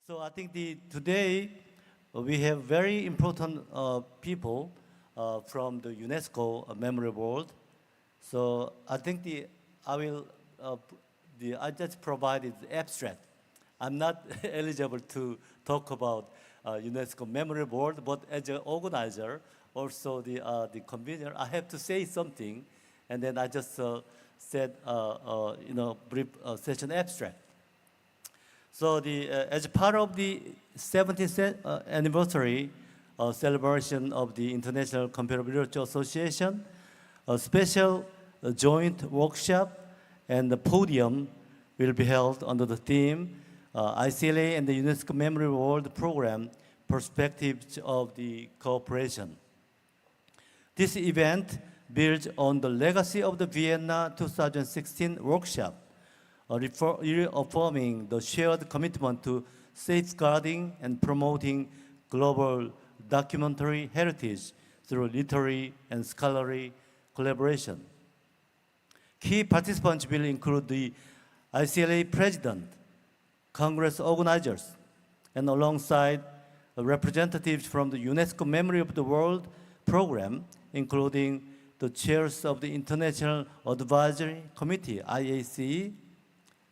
So I think today we have very important people from the UNESCO Memory World. So I think I will I just provided the abstract. I'm not eligible to talk about UNESCO Memory Board, but as an organizer, also the convener, I have to say something, and then I just said brief session abstract. So as part of the 70th anniversary celebration of the International Computer Literature Association, a special joint workshop and the podium will be held under the theme ICLA and the UNESCO Memory World Program, Perspectives of the Cooperation. This event builds on the legacy of the Vienna 2016 workshop, reaffirming the shared commitment to safeguarding and promoting global documentary heritage through literary and scholarly collaboration. Key participants will include the ICLA President, Congress organizers, and alongside representatives from the UNESCO Memory of the World program, including the chairs of the International Advisory Committee, IAC,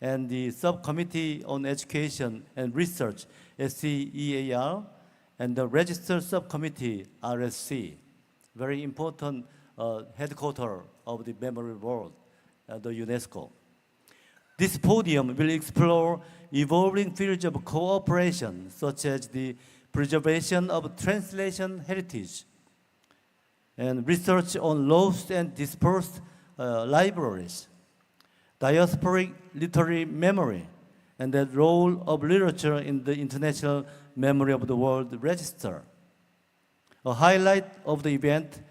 and the Subcommittee on Education and Research, SEEAR, and the Registered Subcommittee, RSC. Very important headquarters of the Memory World, the UNESCO. This podium will explore evolving fields of cooperation, such as the preservation of translation heritage and research on lost and dispersed libraries, diasporic literary memory, and the role of literature in the International Memory of the World Register. A highlight of the event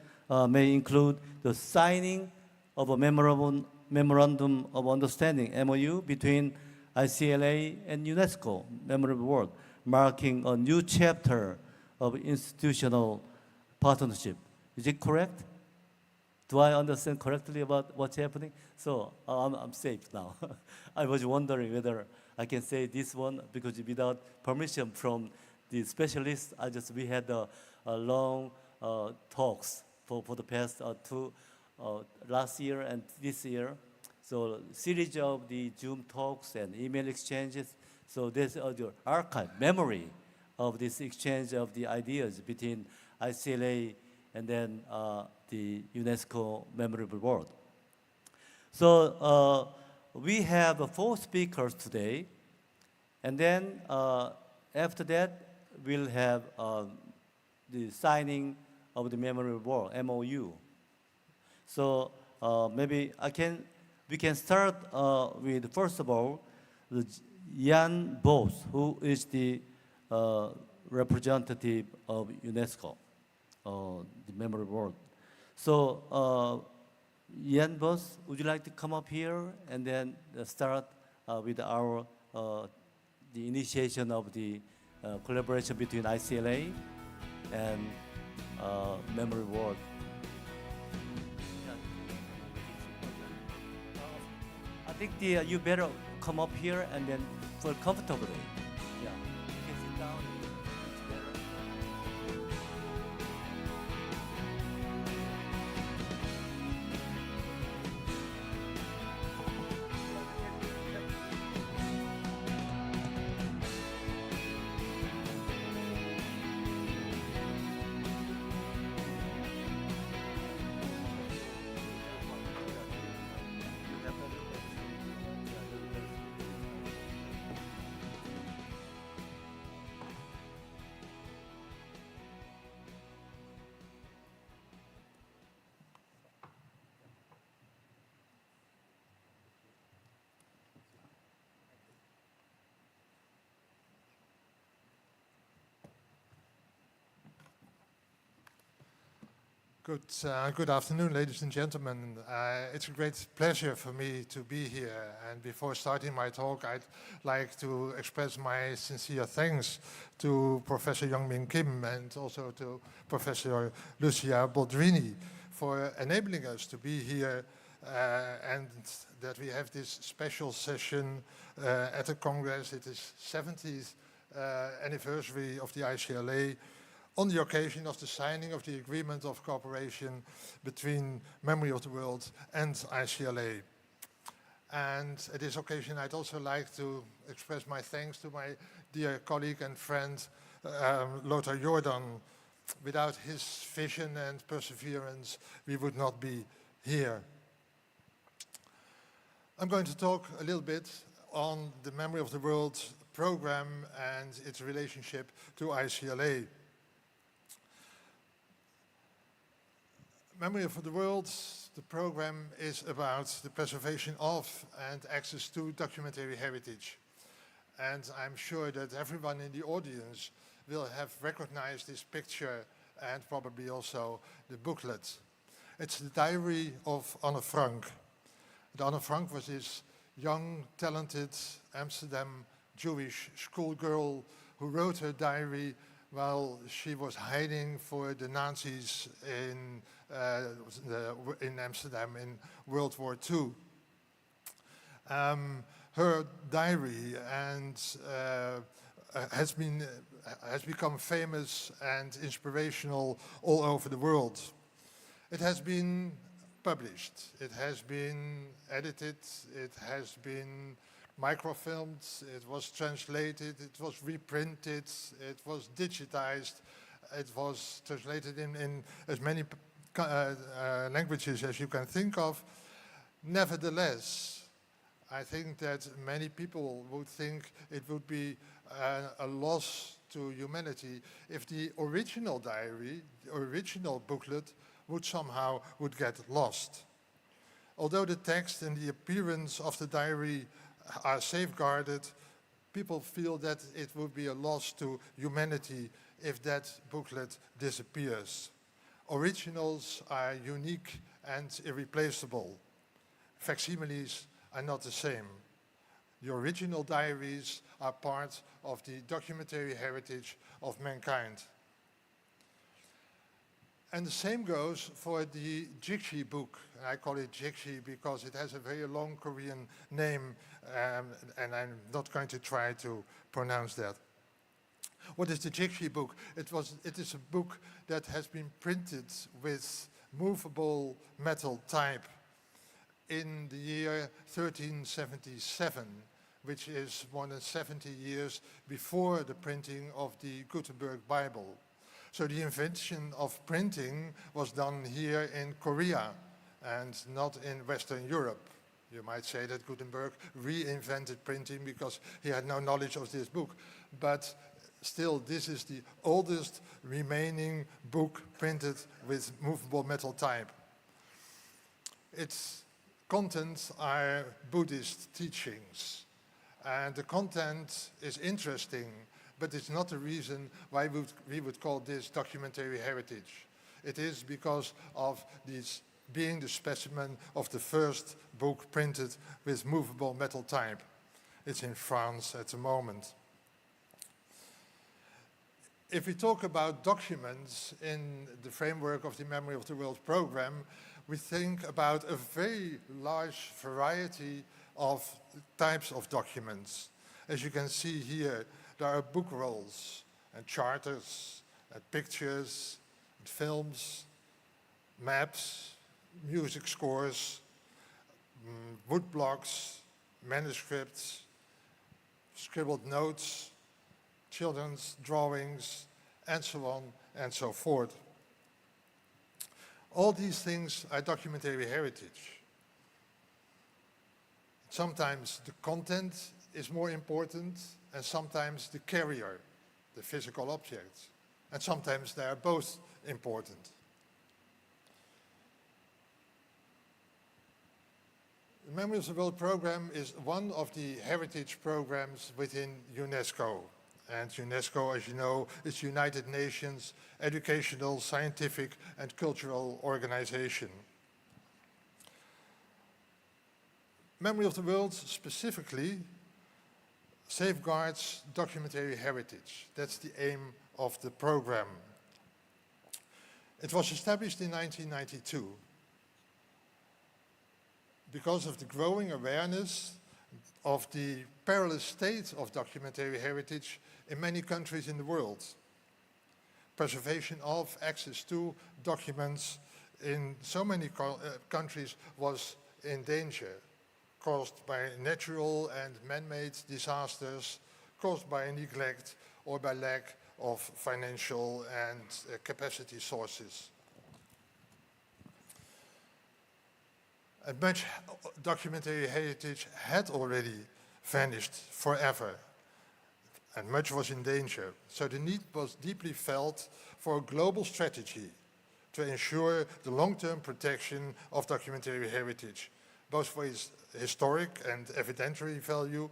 may include the signing of a Memorandum of Understanding, MOU, between ICLA and UNESCO Memory of the World, marking a new chapter of institutional partnership. Is it correct? Do I understand correctly about what's happening? So I'm safe now. I was wondering whether I can say this one, because without permission from the specialists, we had a long talks for the past last year and this year. So series of the Zoom talks and email exchanges. So there's the archive, memory of this exchange of the ideas between ICLA and then the UNESCO Memory of the World. So we have 4 speakers today, and then after that we'll have the signing of the Memory of the World, MOU. So maybe we can start with, first of all, Jan Bos, who is the representative of UNESCO, the Memory of the World. So Jan Bos, would you like to come up here and then start with the initiation of the collaboration between ICLA and Memory of the World? I think you better come up here and then feel comfortably. Yeah, you can sit down. It's better. Good afternoon, ladies and gentlemen. It's a great pleasure for me to be here. And before starting my talk, I'd like to express my sincere thanks to Professor Youngmin Kim and also to Professor Lucia Boldrini for enabling us to be here and that we have this special session at the Congress. It is 70th anniversary of the ICLA on the occasion of the signing of the Agreement of Cooperation between Memory of the World and ICLA. And at this occasion, I'd also like to express my thanks to my dear colleague and friend, Lothar Jordan. Without his vision and perseverance, we would not be here. I'm going to talk a little bit on the Memory of the World program and its relationship to ICLA. Memory of the World, the program is about the preservation of and access to documentary heritage. And I'm sure that everyone in the audience will have recognized this picture and probably also the booklet. It's the diary of Anne Frank. Anne Frank was this young, talented Amsterdam Jewish schoolgirl who wrote her diary while she was hiding for the Nazis in Amsterdam in World War II. Her diary has become famous and inspirational all over the world. It has been published, it has been edited, it has been microfilmed, it was translated, it was reprinted, it was digitized, it was translated in as many languages as you can think of. Nevertheless, I think that many people would think it would be a loss to humanity if the original diary, the original booklet, would get lost. Although the text and the appearance of the diary are safeguarded, people feel that it would be a loss to humanity if that booklet disappears. Originals are unique and irreplaceable. Facsimiles are not the same. The original diaries are part of the documentary heritage of mankind. And the same goes for the Jigshi book. I call it Jigshi because it has a very long Korean name, and I'm not going to try to pronounce that. What is the Jigshi book? It is a book that has been printed with movable metal type in the year 1377, which is more than 70 years before the printing of the Gutenberg Bible. So the invention of printing was done here in Korea and not in Western Europe. You might say that Gutenberg reinvented printing because he had no knowledge of this book. But still, this is the oldest remaining book printed with movable metal type. Its contents are Buddhist teachings. And the content is interesting, but it's not the reason why we would call this documentary heritage. It is because of this being the specimen of the first book printed with movable metal type. It's in France at the moment. If we talk about documents in the framework of the Memory of the World program, we think about a very large variety of types of documents. As you can see here, there are book rolls and charters and pictures and films, maps, music scores, wood blocks, manuscripts, scribbled notes, children's drawings, and so on and so forth. All these things are documentary heritage. Sometimes the content is more important, and sometimes the carrier, the physical object. And sometimes they are both important. The Memory of the World program is one of the heritage programs within UNESCO. And UNESCO, as you know, is United Nations educational, scientific, and cultural organization. Memory of the World specifically safeguards documentary heritage. That's the aim of the program. It was established in 1992 because of the growing awareness of the perilous state of documentary heritage in many countries in the world. Preservation of access to documents in so many countries was in danger, caused by natural and man-made disasters, caused by neglect or by lack of financial and capacity sources. And much documentary heritage had already vanished forever, and much was in danger. So the need was deeply felt for a global strategy to ensure the long-term protection of documentary heritage, both for its historic and evidentiary value,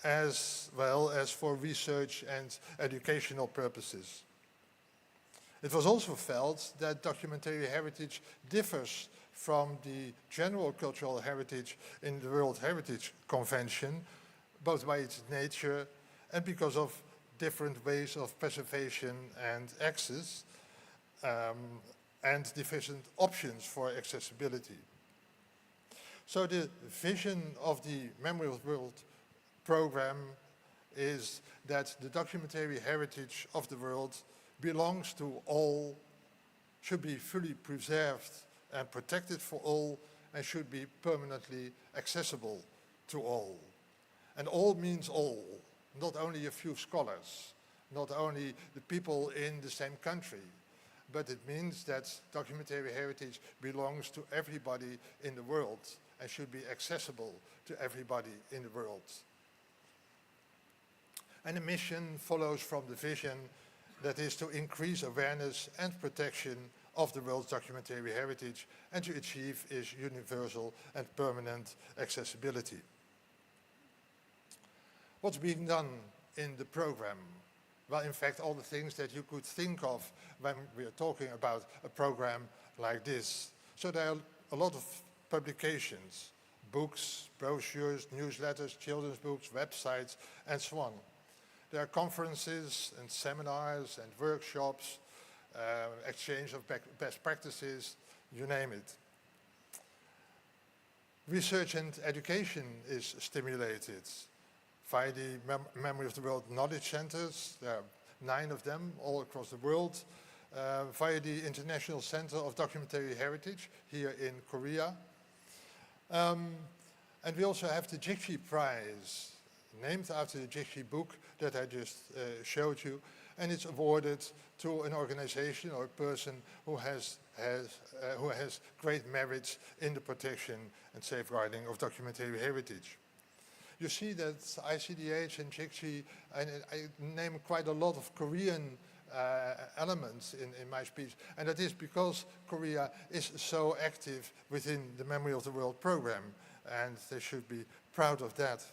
as well as for research and educational purposes. It was also felt that documentary heritage differs from the general cultural heritage in the World Heritage Convention, both by its nature and because of different ways of preservation and access, and different options for accessibility. So the vision of the Memory of the World program is that the documentary heritage of the world belongs to all, should be fully preserved and protected for all, and should be permanently accessible to all. And all means all, not only a few scholars, not only the people in the same country, but it means that documentary heritage belongs to everybody in the world and should be accessible to everybody in the world. And the mission follows from the vision that is to increase awareness and protection of the world's documentary heritage and to achieve its universal and permanent accessibility. What's being done in the program? Well, in fact, all the things that you could think of when we are talking about a program like this. So there are a lot of publications, books, brochures, newsletters, children's books, websites, and so on. There are conferences and seminars and workshops, exchange of best practices, you name it. Research and education is stimulated via the Memory of the World Knowledge Centers. There are 9 of them all across the world, via the International Center of Documentary Heritage here in Korea. And we also have the Jikchi Prize, named after the Jikchi book that I just showed you, and it's awarded to an organization or a person who has great merits in the protection and safeguarding of documentary heritage. You see that ICDH and Jikchi, and I name quite a lot of Korean elements in my speech, and that is because Korea is so active within the Memory of the World program, and they should be proud of that.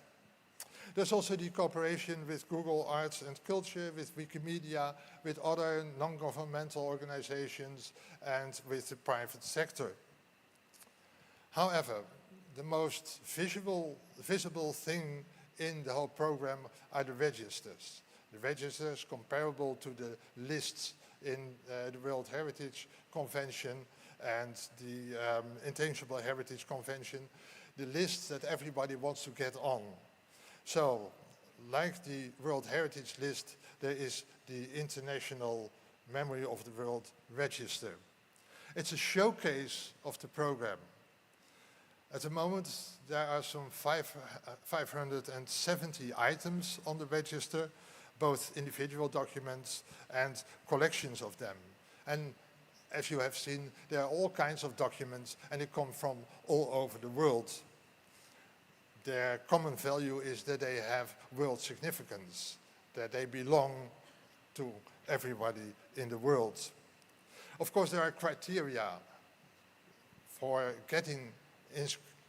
There's also the cooperation with Google Arts and Culture, with Wikimedia, with other non-governmental organizations, and with the private sector. However, the most visible thing in the whole program are the registers. The registers comparable to the lists in the World Heritage Convention and the Intangible Heritage Convention, the lists that everybody wants to get on. So, like the World Heritage List, there is the International Memory of the World Register. It's a showcase of the program. At the moment, there are some 570 items on the register, both individual documents and collections of them. And as you have seen, there are all kinds of documents, and they come from all over the world. Their common value is that they have world significance, that they belong to everybody in the world. Of course, there are criteria for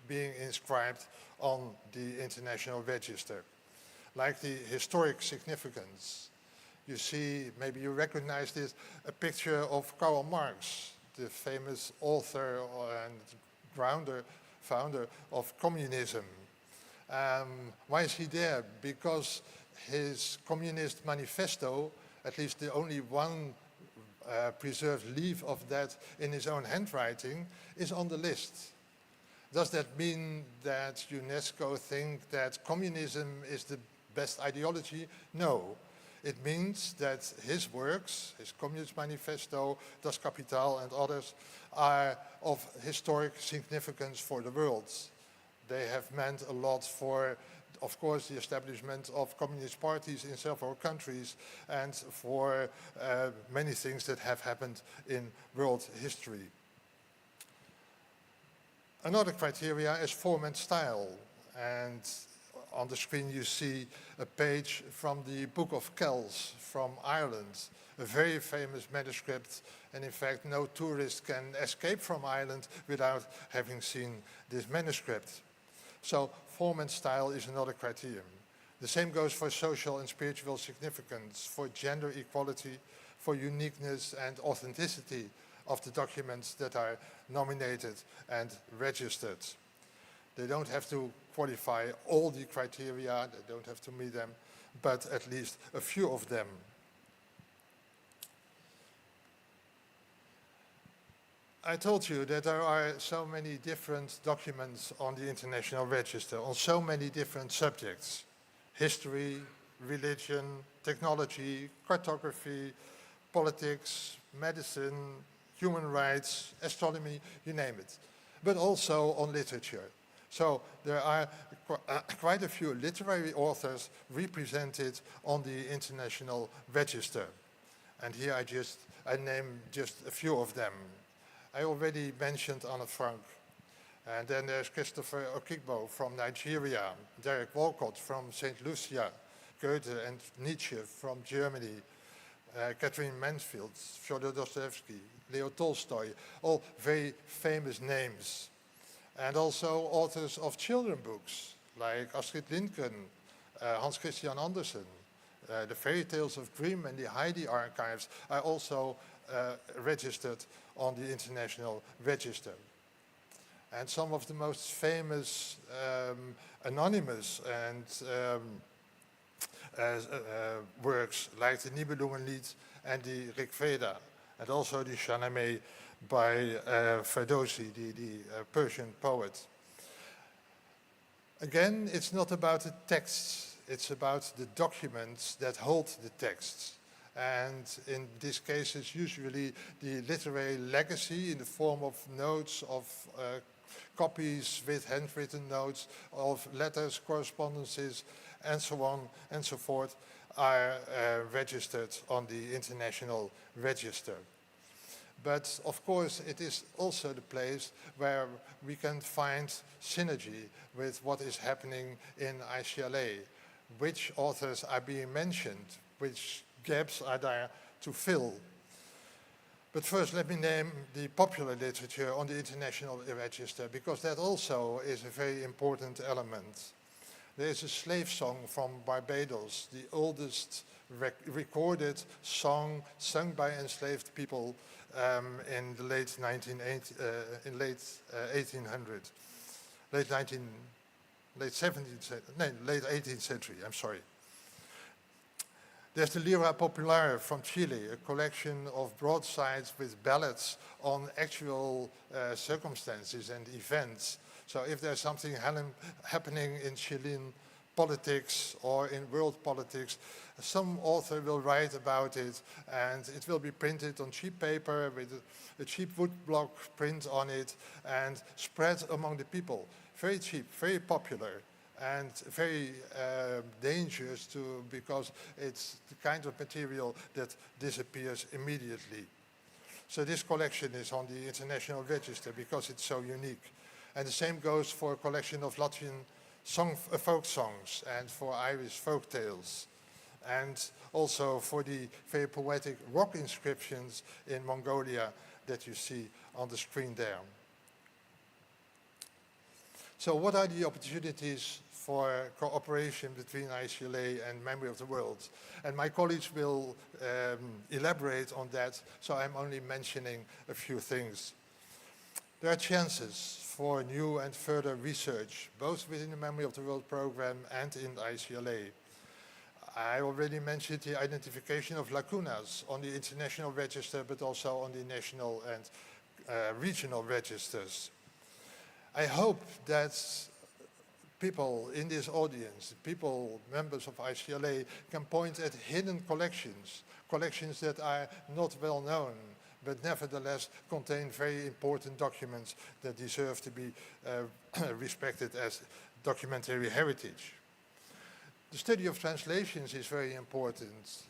being inscribed on the International Register, like the historic significance. You see, maybe you recognize this, a picture of Karl Marx, the famous author and founder of communism. Why is he there? Because his Communist Manifesto, at least the only one preserved leaf of that in his own handwriting, is on the list. Does that mean that UNESCO think that communism is the best ideology? No. It means that his works, his Communist Manifesto, Das Kapital and others, are of historic significance for the world. They have meant a lot for, of course, the establishment of communist parties in several countries and for many things that have happened in world history. Another criteria is form and style. And on the screen you see a page from the Book of Kells from Ireland, a very famous manuscript, and in fact no tourist can escape from Ireland without having seen this manuscript. So form and style is another criterion. The same goes for social and spiritual significance, for gender equality, for uniqueness and authenticity of the documents that are nominated and registered. They don't have to qualify all the criteria, they don't have to meet them, but at least a few of them. I told you that there are so many different documents on the International Register on so many different subjects: history, religion, technology, cartography, politics, medicine, human rights, astronomy, you name it, but also on literature. So there are quite a few literary authors represented on the International Register. And here I name just a few of them. I already mentioned Anne Frank. And then there's Christopher Okigbo from Nigeria, Derek Walcott from St. Lucia, Goethe and Nietzsche from Germany, Catherine Mansfield, Fyodor Dostoevsky, Leo Tolstoy, all very famous names. And also authors of children books, like Astrid Lindgren, Hans Christian Andersen. The fairy tales of Grimm and the Heidi archives are also registered on the International Register. And some of the most famous anonymous and works, like the Nibelungenlied and the Rig Veda, and also the Shahnameh by Ferdowsi, the Persian poet. Again, it's not about the texts, it's about the documents that hold the texts. And in these cases, usually the literary legacy in the form of notes, of copies with handwritten notes, of letters, correspondences, and so on and so forth, are registered on the International Register. But of course, it is also the place where we can find synergy with what is happening in ICLA. Which authors are being mentioned, which gaps are there to fill. But first, let me name the popular literature on the International Register, because that also is a very important element. There is a slave song from Barbados, the oldest recorded song sung by enslaved people in the late 18th century, I'm sorry. There's the Lira Popular from Chile, a collection of broadsides with ballads on actual circumstances and events. So if there's something happening in Chilean politics or in world politics, some author will write about it, and it will be printed on cheap paper with a cheap woodblock print on it and spread among the people. Very cheap, very popular, and very dangerous too, because it's the kind of material that disappears immediately. So this collection is on the International Register because it's so unique. And the same goes for a collection of Latvian folk songs and for Irish folk tales, and also for the very poetic rock inscriptions in Mongolia that you see on the screen there. So what are the opportunities for cooperation between ICLA and Memory of the World? And my colleagues will elaborate on that, so I'm only mentioning a few things. There are chances for new and further research, both within the Memory of the World program and in ICLA. I already mentioned the identification of lacunas on the International Register, but also on the national and regional registers. I hope that people in this audience, people, members of ICLA, can point at hidden collections, collections that are not well known, but nevertheless contain very important documents that deserve to be respected as documentary heritage. The study of translations is very important,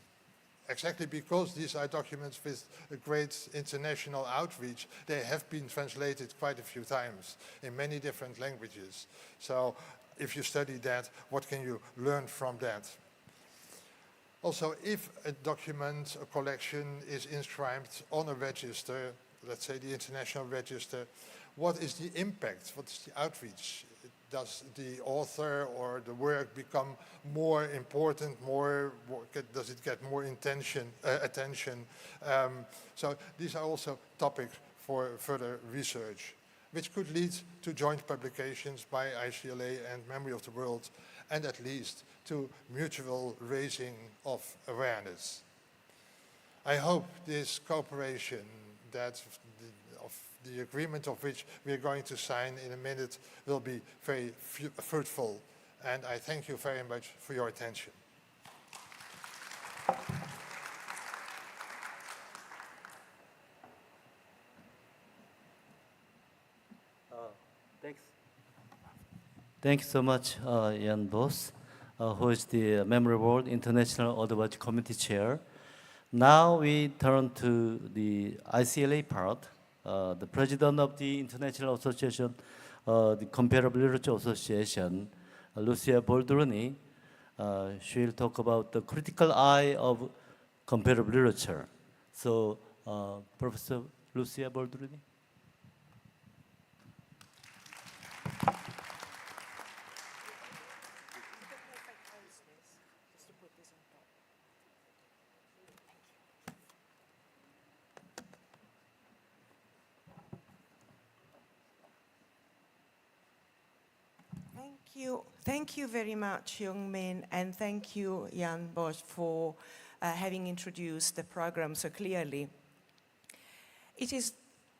exactly because these are documents with a great international outreach. They have been translated quite a few times in many different languages. So if you study that, what can you learn from that? Also, if a document, a collection is inscribed on a register, let's say the international register, what is the impact? What is the outreach? Does the author or the work become more important, does it get more attention? So these are also topics for further research, which could lead to joint publications by ICLA and Memory of the World, and at least to mutual raising of awareness. I hope this cooperation, the agreement of which we are going to sign in a minute, will be very fruitful. And I thank you very much for your attention. Thanks so much, Jan Bos, who is the Memory World International Advisory Committee Chair. Now we turn to the ICLA part. The president of the International Association, the Comparable Literature Association, Lucia Boldrini, she will talk about the critical eye of comparable literature. So, Professor Lucia Boldrini. Thank you very much, Young-min, and thank you, Jan Bos, for having introduced the program so clearly. It is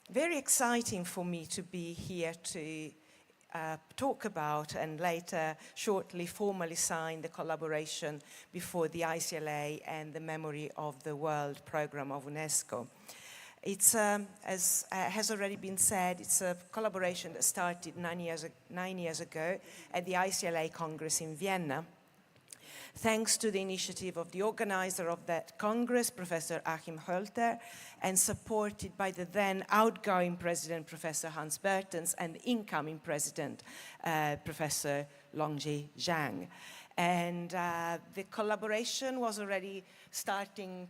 very exciting for me to be here to talk about and later shortly formally sign the collaboration before the ICLA and the Memory of the World program of UNESCO. It's, as has already been said, it's a collaboration that started 9 years ago at the ICLA Congress in Vienna. Thanks to the initiative of the organizer of that Congress, Professor Achim Hölter, and supported by the then outgoing president, Professor Hans Bertens, and incoming president, Professor Longji Zhang. And the collaboration was already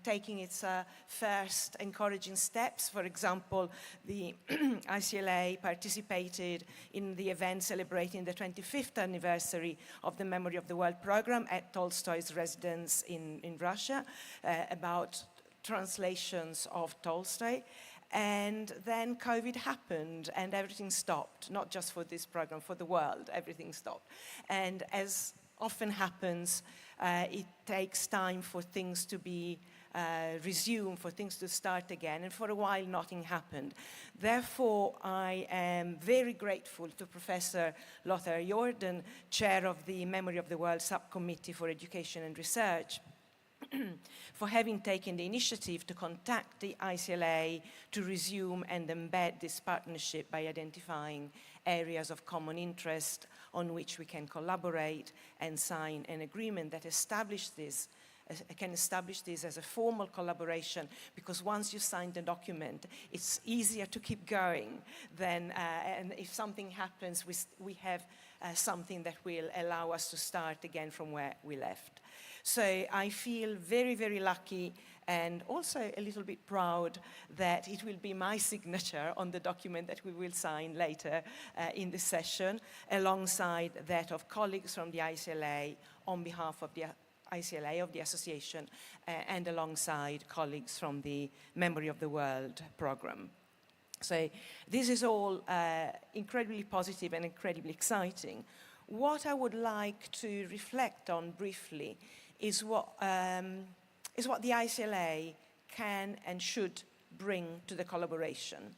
taking its first encouraging steps. For example, the ICLA participated in the event celebrating the 25th anniversary of the Memory of the World program at Tolstoy's residence in Russia, about translations of Tolstoy. And then COVID happened and everything stopped, not just for this program, for the world, everything stopped. And as often happens, it takes time for things to be resumed, for things to start again, and for a while nothing happened. Therefore, I am very grateful to Professor Lothar Jordan, chair of the Memory of the World Subcommittee for Education and Research, for having taken the initiative to contact the ICLA to resume and embed this partnership by identifying areas of common interest on which we can collaborate and sign an agreement that can establish this as a formal collaboration, because once you sign the document, it's easier to keep going than, and if something happens, we have something that will allow us to start again from where we left. So I feel very, very lucky and also a little bit proud that it will be my signature on the document that we will sign later in the session, alongside that of colleagues from the ICLA on behalf of the ICLA, of the association, and alongside colleagues from the Memory of the World program. So this is all incredibly positive and incredibly exciting. What I would like to reflect on briefly is what the ICLA can and should bring to the collaboration.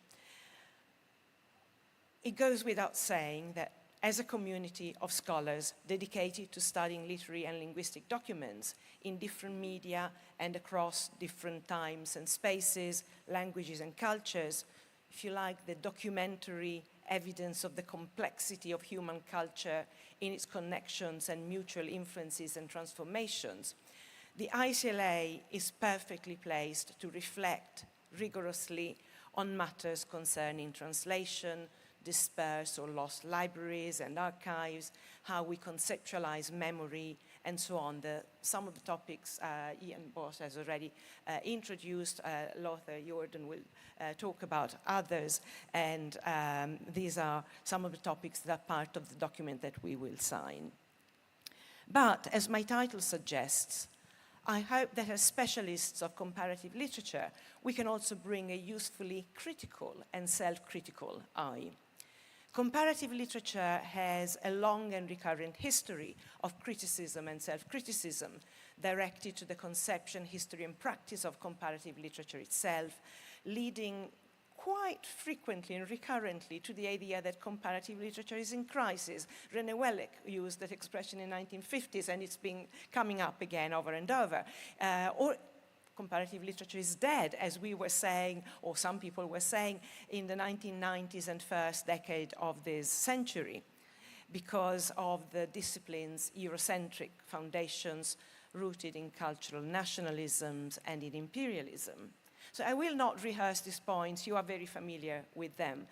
It goes without saying that as a community of scholars dedicated to studying literary and linguistic documents in different media and across different times and spaces, languages and cultures, if you like, the documentary evidence of the complexity of human culture in its connections and mutual influences and transformations, the ICLA is perfectly placed to reflect rigorously on matters concerning translation, dispersed or lost libraries and archives, how we conceptualize memory, and so on. Some of the topics Ian Bosch has already introduced. Lothar Jordan will talk about others, and these are some of the topics that are part of the document that we will sign. But, as my title suggests, I hope that as specialists of comparative literature, we can also bring a usefully critical and self-critical eye. Comparative literature has a long and recurrent history of criticism and self-criticism directed to the conception, history, and practice of comparative literature itself, leading quite frequently and recurrently to the idea that comparative literature is in crisis. René Wellek used that expression in the 1950s, and it's been coming up again over and over. Or comparative literature is dead, as we were saying, or some people were saying, in the 1990s and first decade of this century, because of the discipline's Eurocentric foundations rooted in cultural nationalisms and in imperialism. So I will not rehearse these points, you are very familiar with them.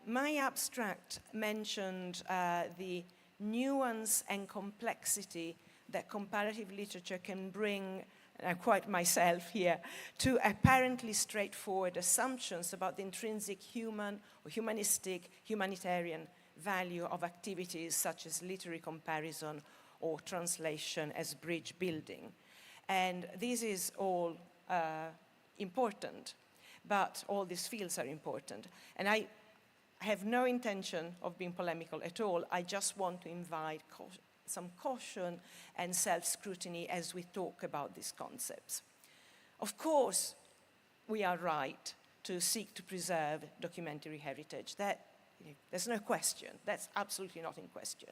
My abstract mentioned the nuance and complexity that comparative literature can bring, and I quote myself here, to apparently straightforward assumptions about the intrinsic human or humanistic, humanitarian value of activities such as literary comparison or translation as bridge building. And this is all important, but all these fields are important. And I have no intention of being polemical at all. I just want to invite some caution and self-scrutiny as we talk about these concepts. Of course, we are right to seek to preserve documentary heritage. There's no question. That's absolutely not in question.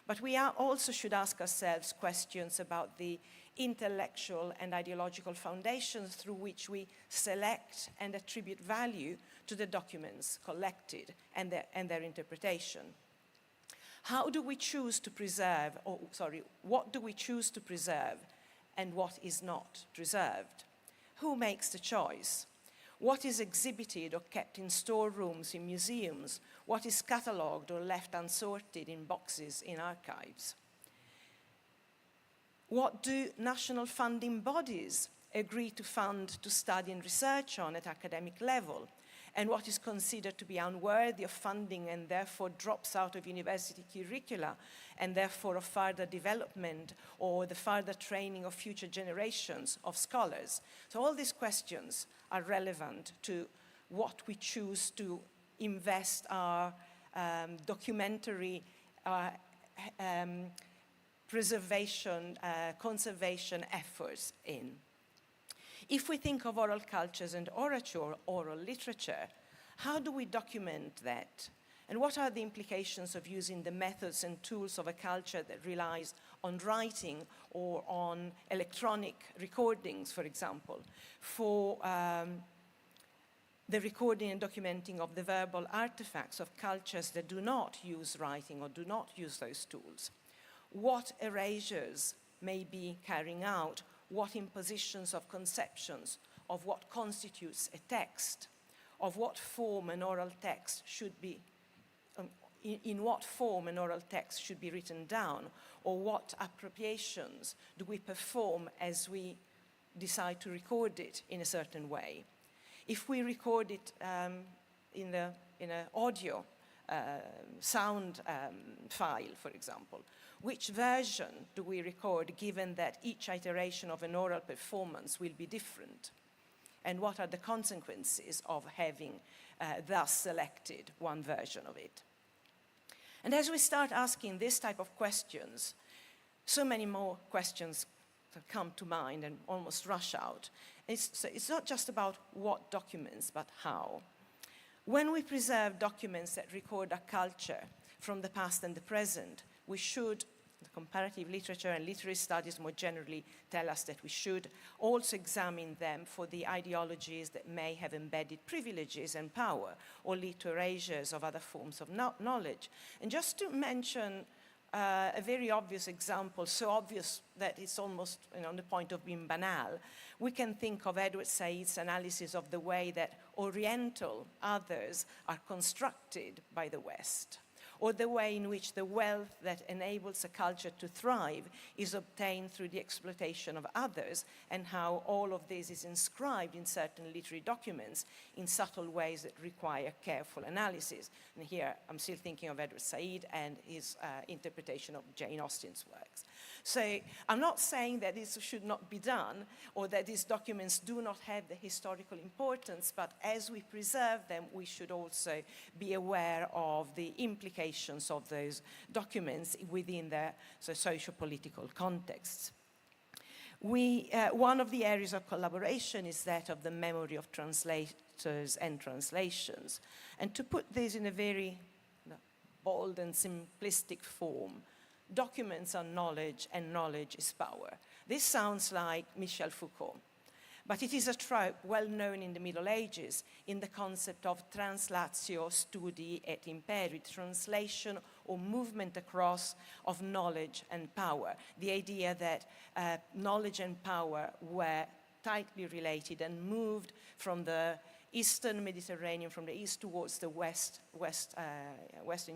But we also should ask ourselves questions about the intellectual and ideological foundations through which we select and attribute value to the documents collected and their interpretation. How do we choose to preserve, what do we choose to preserve and what is not preserved? Who makes the choice? What is exhibited or kept in storerooms in museums? What is catalogued or left unsorted in boxes in archives? What do national funding bodies agree to fund to study and research on at academic level? And what is considered to be unworthy of funding and therefore drops out of university curricula and therefore of further development or the further training of future generations of scholars? So all these questions are relevant to what we choose to invest our documentary preservation, conservation efforts in. If we think of oral cultures and oral literature, how do we document that? And what are the implications of using the methods and tools of a culture that relies on writing or on electronic recordings, for example, for the recording and documenting of the verbal artifacts of cultures that do not use writing or do not use those tools? What erasures may be carrying out? What impositions of conceptions of what constitutes a text, of what form an oral text should be, in what form an oral text should be written down, or what appropriations do we perform as we decide to record it in a certain way. If we record it in an audio sound file, for example, which version do we record given that each iteration of an oral performance will be different? And what are the consequences of having thus selected one version of it? And as we start asking this type of questions, so many more questions come to mind and almost rush out. It's not just about what documents, but how. When we preserve documents that record a culture, from the past and the present. We should, the comparative literature and literary studies more generally tell us that we should also examine them for the ideologies that may have embedded privileges and power or lead to erasures of other forms of knowledge. And just to mention a very obvious example, so obvious that it's almost on the point of being banal, we can think of Edward Said's analysis of the way that Oriental others are constructed by the West, or the way in which the wealth that enables a culture to thrive is obtained through the exploitation of others, and how all of this is inscribed in certain literary documents in subtle ways that require careful analysis. And here I'm still thinking of Edward Said and his interpretation of Jane Austen's works. So I'm not saying that this should not be done, or that these documents do not have the historical importance, but as we preserve them, we should also be aware of the implications of those documents within their socio-political contexts. One of the areas of collaboration is that of the memory of translators and translations. And to put this in a very bold and simplistic form, documents are knowledge and knowledge is power. This sounds like Michel Foucault, but it is a trope well known in the Middle Ages in the concept of translatio studi et imperi, translation or movement across of knowledge and power. The idea that knowledge and power were tightly related and moved from the Eastern Mediterranean, from the east towards the Western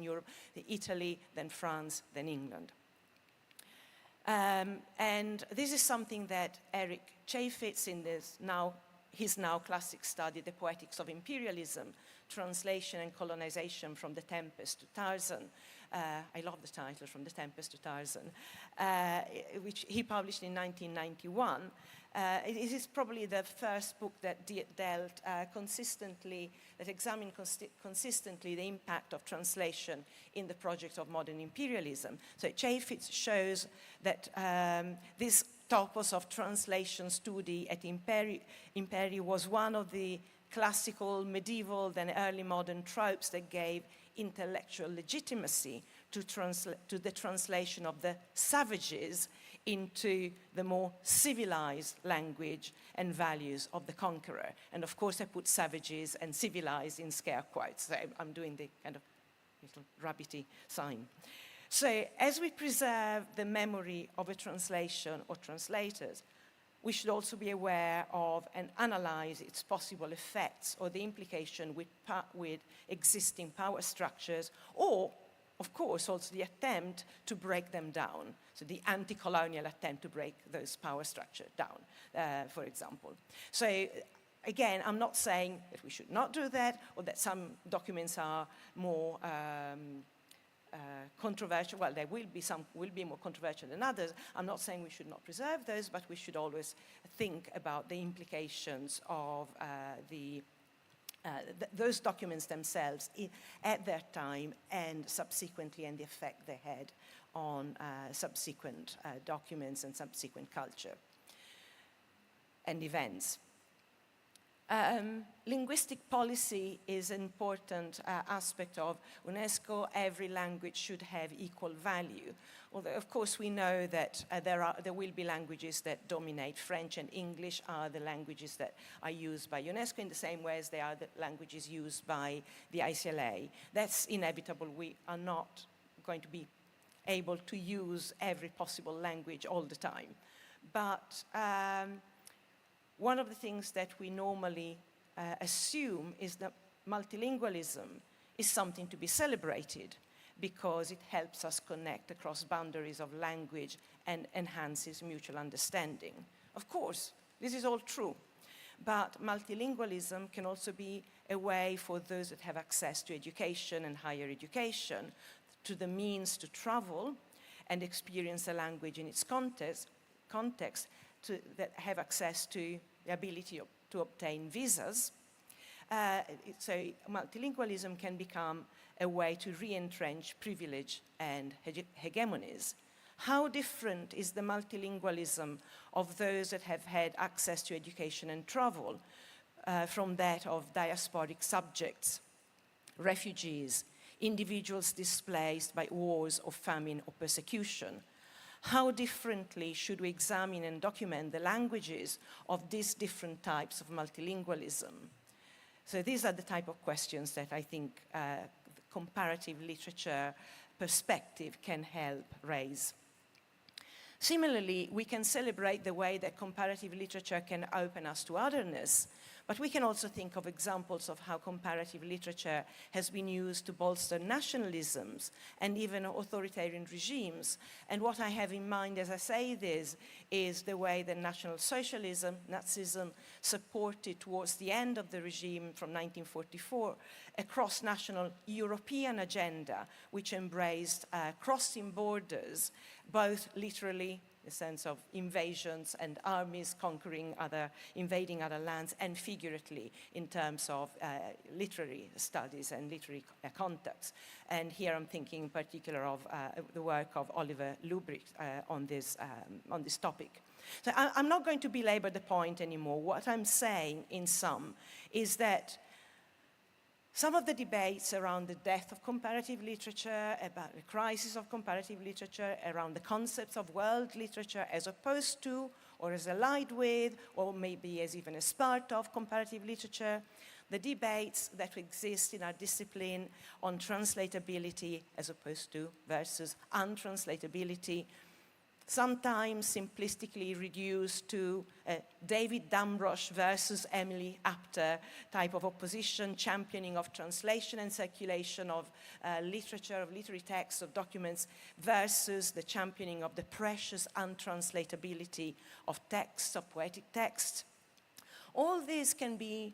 Europe, Italy, then France, then England. And this is something that Eric Chaffetz in his now classic study, The Poetics of Imperialism, Translation and Colonization from the Tempest to Tarzan. I love the title, From the Tempest to Tarzan, which he published in 1991. It is probably the first book that examined consistently the impact of translation in the project of modern imperialism. So Chaffetz shows that this topos of translation studi et imperi was one of the classical, medieval, then early modern tropes that gave intellectual legitimacy to the translation of the savages into the more civilized language and values of the conqueror. And of course I put savages and civilized in scare quotes, so I'm doing the kind of little rabbity sign. So as we preserve the memory of a translation or translators, we should also be aware of and analyze its possible effects or the implication with existing power structures, or of course also the attempt to break them down. So the anti-colonial attempt to break those power structures down, for example. So again, I'm not saying that we should not do that, or that some documents are more controversial. Well, there will be some will be more controversial than others. I'm not saying we should not preserve those, but we should always think about the implications of those documents themselves at their time and subsequently, and the effect they had on subsequent documents and subsequent culture and events. Linguistic policy is an important aspect of UNESCO. Every language should have equal value. Although, of course, we know that there will be languages that dominate. French and English are the languages that are used by UNESCO in the same way as they are the languages used by the ICLA. That's inevitable. We are not going to be able to use every possible language all the time. But one of the things that we normally assume is that multilingualism is something to be celebrated because it helps us connect across boundaries of language and enhances mutual understanding. Of course, this is all true, but multilingualism can also be a way for those that have access to education and higher education, to the means to travel and experience a language in its context that have access to the ability to obtain visas. So multilingualism can become a way to re-entrench privilege and hegemonies. How different is the multilingualism of those that have had access to education and travel from that of diasporic subjects, refugees, individuals displaced by wars or famine or persecution. How differently should we examine and document the languages of these different types of multilingualism? So these are the type of questions that I think comparative literature perspective can help raise. Similarly, we can celebrate the way that comparative literature can open us to otherness, but we can also think of examples of how comparative literature has been used to bolster nationalisms and even authoritarian regimes. And what I have in mind as I say this is the way that National Socialism, Nazism, supported towards the end of the regime from 1944 a cross-national European agenda which embraced crossing borders, both literally the sense of invasions and armies conquering invading other lands, and figuratively in terms of literary studies and literary contacts. And here I'm thinking in particular of the work of Oliver Lubricht on this topic. So I'm not going to belabor the point anymore. What I'm saying in sum is that some of the debates around the death of comparative literature, about the crisis of comparative literature, around the concepts of world literature as opposed to, or as allied with, or maybe as even as part of comparative literature, the debates that exist in our discipline on translatability as opposed to versus untranslatability, sometimes simplistically reduced to David Damrosch versus Emily Apter type of opposition, championing of translation and circulation of literature, of literary texts, of documents, versus the championing of the precious untranslatability of texts, of poetic texts. All these can be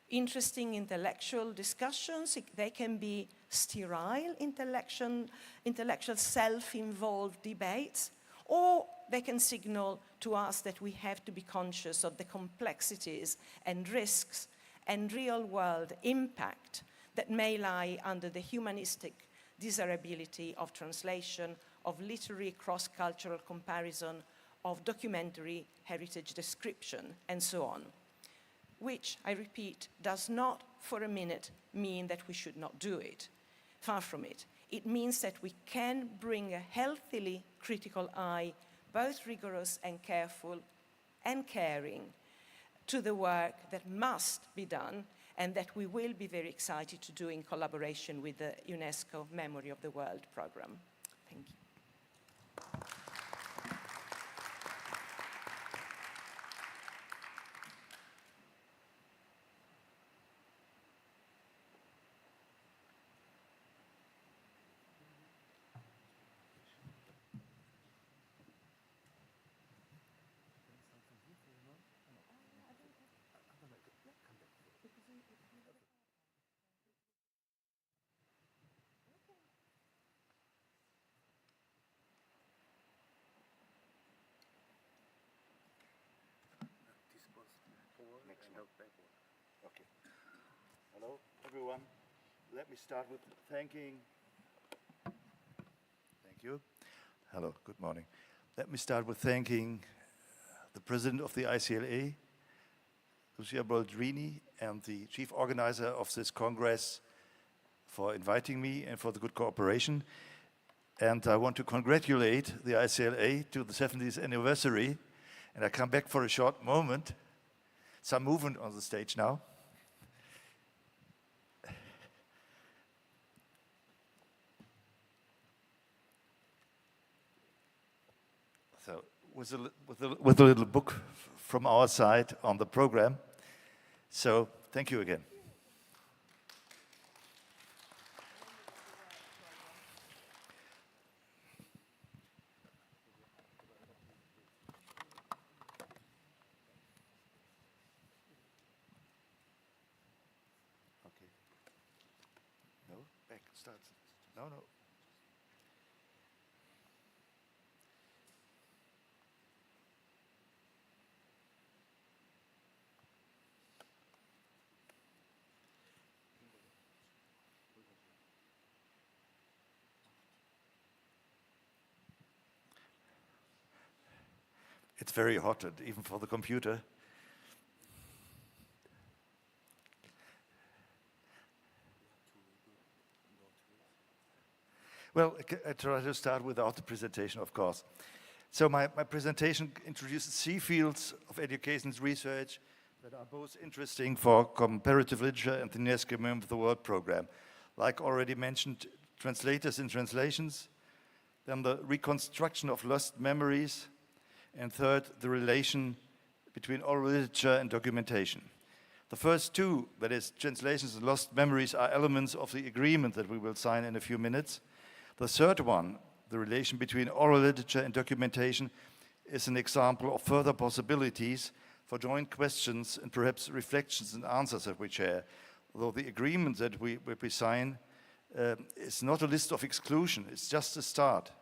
interesting intellectual discussions. They can be sterile intellectual self-involved debates, or they can signal to us that we have to be conscious of the complexities and risks and real-world impact that may lie under the humanistic desirability of translation, of literary cross-cultural comparison, of documentary heritage description, and so on, which, I repeat, does not for a minute mean that we should not do it. Far from it. It means that we can bring a healthily critical eye, both rigorous and careful and caring, to the work that must be done and that we will be very excited to do in collaboration with the UNESCO Memory of the World program. Thank you. Okay. Hello, everyone. Let me start with thanking. Thank you. Hello, good morning. Let me start with thanking the president of the ICLA, Lucia Boldrini, and the chief organizer of this Congress for inviting me and for the good cooperation. And I want to congratulate the ICLA to the 70th anniversary. And I come back for a short moment. Some movement on the stage now. So, with a little book from our side on the program. So, thank you again. No. It's very hot, even for the computer. Well, I try to start without the presentation, of course. So my presentation introduces 3 fields of education research that are both interesting for comparative literature and the UNESCO Member of the World program. Like already mentioned, translators and translations, then the reconstruction of lost memories, and third, the relation between oral literature and documentation. The first 2, that is, translations and lost memories, are elements of the agreement that we will sign in a few minutes. The third one, the relation between oral literature and documentation, is an example of further possibilities for joint questions and perhaps reflections and answers that we share. Although the agreement that we sign is not a list of exclusion, it's just a start.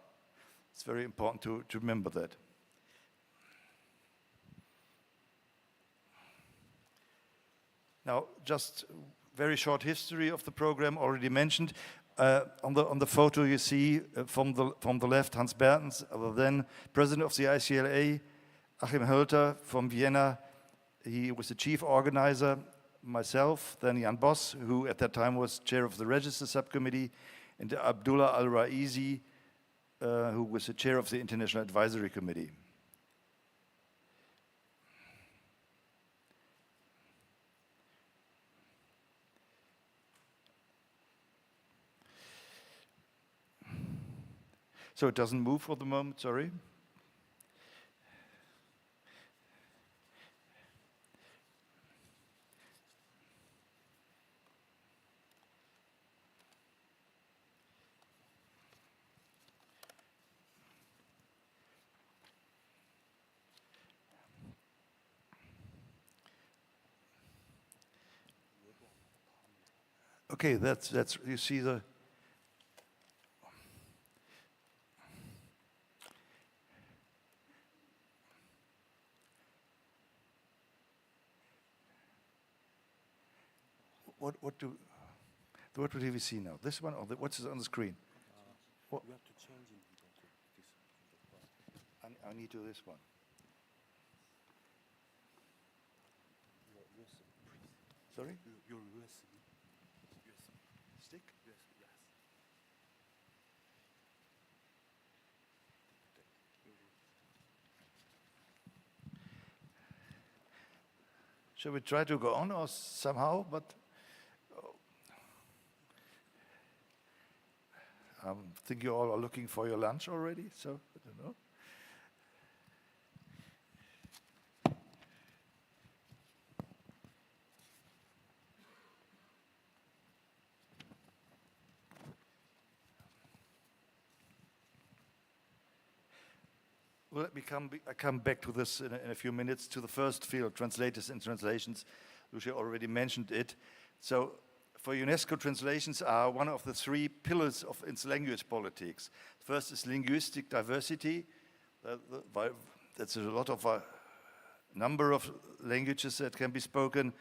It's very important to remember that. Now, just very short history of the program already mentioned. On the photo you see from the left, Hans Bertens, then president of the ICLA, Achim Hölter from Vienna. He was the chief organizer, myself, then Jan Boss, who at that time was chair of the Register Subcommittee, and Abdullah Al-Raizi, who was the chair of the International Advisory Committee. So it doesn't move for the moment, sorry. Okay, that's you see the what do we see now? This one or what's on the screen? What? You have to change it. I need to do this one. Sorry? Your USB. Stick? Yes. Shall we try to go on or somehow? But I think you all are looking for your lunch already, so I don't know. Well, let me come back to this in a few minutes, to the first field, translators and translations. Lucia already mentioned it. So for UNESCO, translations are one of the 3 pillars of its language politics. First is linguistic diversity. That's a lot of number of languages that can be spoken,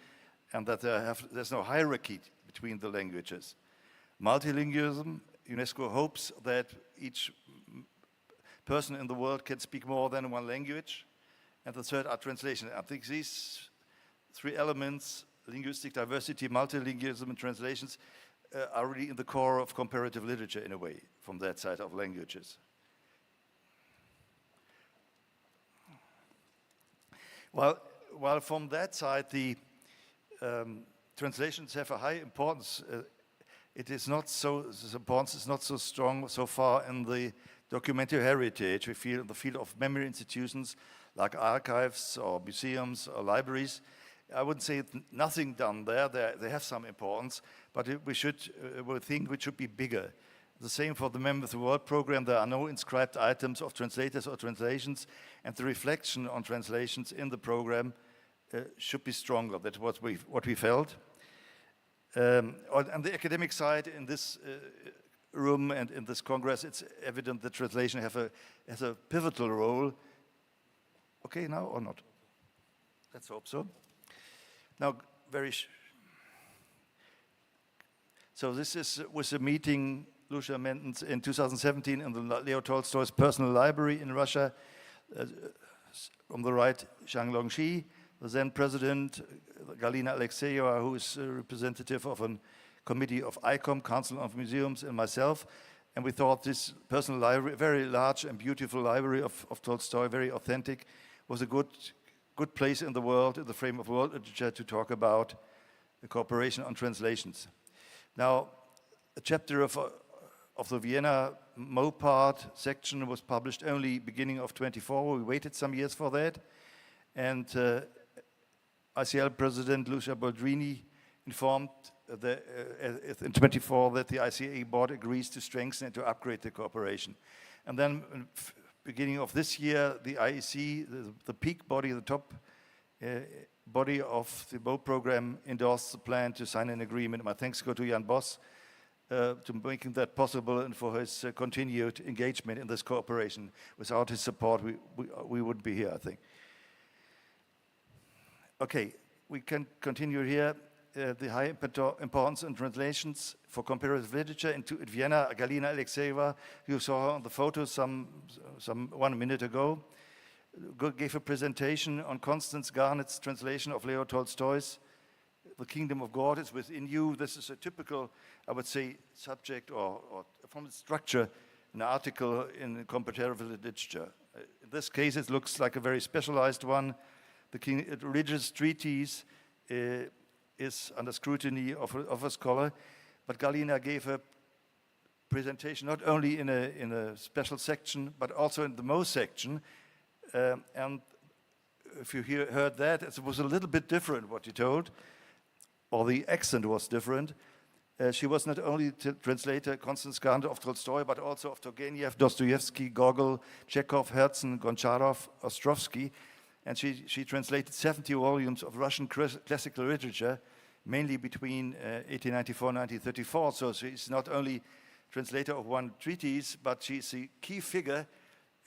and that there's no hierarchy between the languages. Multilingualism, UNESCO hopes that each person in the world can speak more than one language. And the third are translation. I think these 3 elements, linguistic diversity, multilingualism, and translations, are really in the core of comparative literature in a way, from that side of languages. While from that side, the translations have a high importance, this importance is not so strong so far in the documentary heritage. We feel in the field of memory institutions like archives or museums or libraries. I wouldn't say nothing done there. They have some importance, but we think it should be bigger. The same for the Member of the World program. There are no inscribed items of translators or translations, and the reflection on translations in the program should be stronger. That's what we felt. On the academic side, in this room and in this Congress, it's evident that translation has a pivotal role. Okay now or not? Let's hope so. Now, so this was a meeting Lucia mentioned in 2017 in the Leo Tolstoy's personal library in Russia. On the right, Zhang Longxi, the then president, Galina Alexeyeva, who is a representative of a committee of ICOM, Council of Museums, and myself. And we thought this personal library, very large and beautiful library of Tolstoy, very authentic, was a good place in the world, in the frame of world literature, to talk about the cooperation on translations. Now, a chapter of the Vienna Mopart section was published only beginning of 24. We waited some years for that. And ICL President Lucia Boldrini informed in 24 that the ICA board agrees to strengthen and to upgrade the cooperation. And then beginning of this year, the IEC, the peak body, the top body of the BOE program, endorsed the plan to sign an agreement. My thanks go to Jan Bos to making that possible and for his continued engagement in this cooperation. Without his support, we wouldn't be here, I think. Okay, we can continue here. The high importance in translations for comparative literature into Vienna. Galina Alexeyeva, you saw her on the photo some 1 minute ago, gave a presentation on Constance Garnett's translation of Leo Tolstoy's The Kingdom of God is Within You. This is a typical, I would say, subject or from its structure, an article in comparative literature. In this case, it looks like a very specialized one. The religious treatise is under scrutiny of a scholar, but Galina gave a presentation not only in a special section, but also in the Mo section. And if you heard that, it was a little bit different what he told, or the accent was different. She was not only translator Constance Garnett of Tolstoy, but also of Turgenev, Dostoevsky, Gogol, Chekhov, Herzen, Goncharov, Ostrovsky. And she translated 70 volumes of Russian classical literature, mainly between 1894 and 1934. So she's not only translator of one treatise, but she's a key figure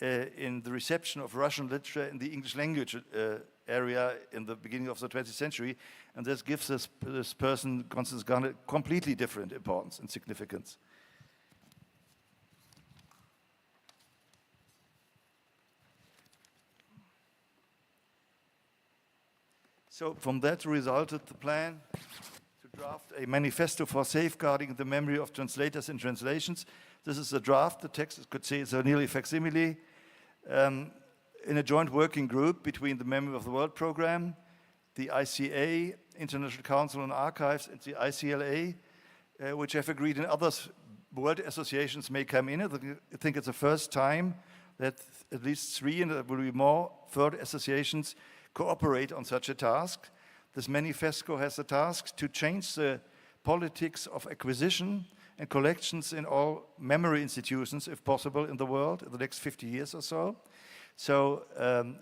in the reception of Russian literature in the English language area in the beginning of the 20th century. And this gives this person, Constance Garnett, completely different importance and significance. So from that resulted the plan to draft a manifesto for safeguarding the memory of translators and translations. This is a draft. The text, you could say, is a nearly facsimile in a joint working group between the Memory of the World Program, the ICA, International Council on Archives, and the ICLA, which have agreed, and others, world associations may come in. I think it's the first time that at least 3, and there will be more further associations, cooperate on such a task. This manifesto has the task to change the politics of acquisition and collections in all memory institutions, if possible, in the world in the next 50 years or so. So,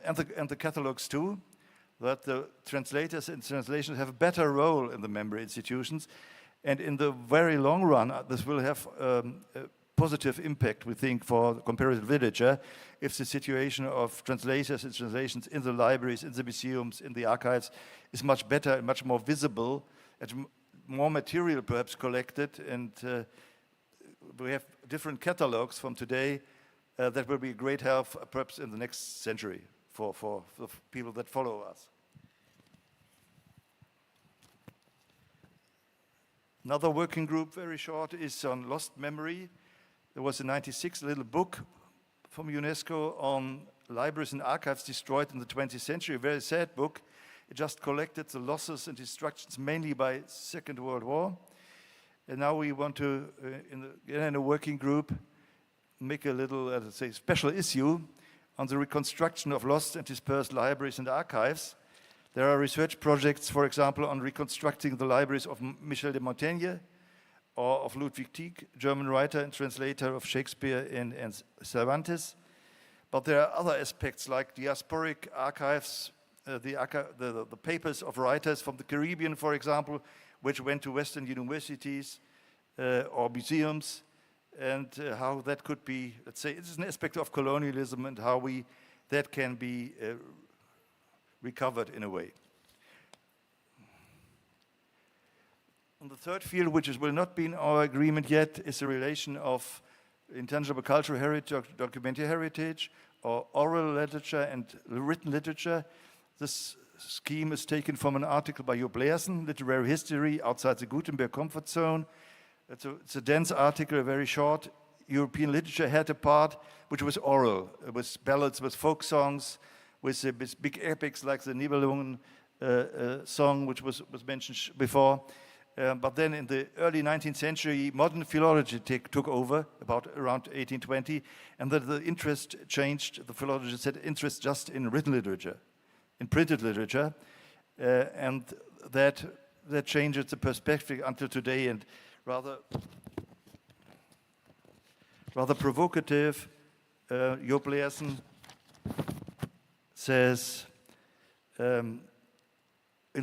and the catalogs too, that the translators and translations have a better role in the memory institutions. And in the very long run, this will have a positive impact, we think, for comparative literature, if the situation of translators and translations in the libraries, in the museums, in the archives is much better and much more visible, and more material perhaps collected, and we have different catalogs from today that will be a great help perhaps in the next century for the people that follow us. Another working group, very short, is on lost memory. There was in '96 a little book from UNESCO on libraries and archives destroyed in the 20th century, a very sad book. It just collected the losses and destructions mainly by Second World War. And now we want to, in a working group, make a little, let's say, special issue on the reconstruction of lost and dispersed libraries and archives. There are research projects, for example, on reconstructing the libraries of Michel de Montaigne, or of Ludwig Tieck, German writer and translator of Shakespeare and Cervantes. But there are other aspects like diasporic archives, the papers of writers from the Caribbean, for example, which went to Western universities or museums, and how that could be, let's say, it's an aspect of colonialism and how that can be recovered in a way. And the third field, which will not be in our agreement yet, is the relation of intangible cultural heritage, documentary heritage, or oral literature and written literature. This scheme is taken from an article by Jo Blaersen, Literary History Outside the Gutenberg Comfort Zone. It's a dense article, very short, European literature had a part which was oral. It was ballads, with folk songs, with big epics like the Nibelungen song, which was mentioned before. But then in the early 19th century, modern philology took over, around 1820, and that the interest changed. The philologists had interest just in written literature, in printed literature, and that changed the perspective until today. And rather provocative, Joop Leersen says, in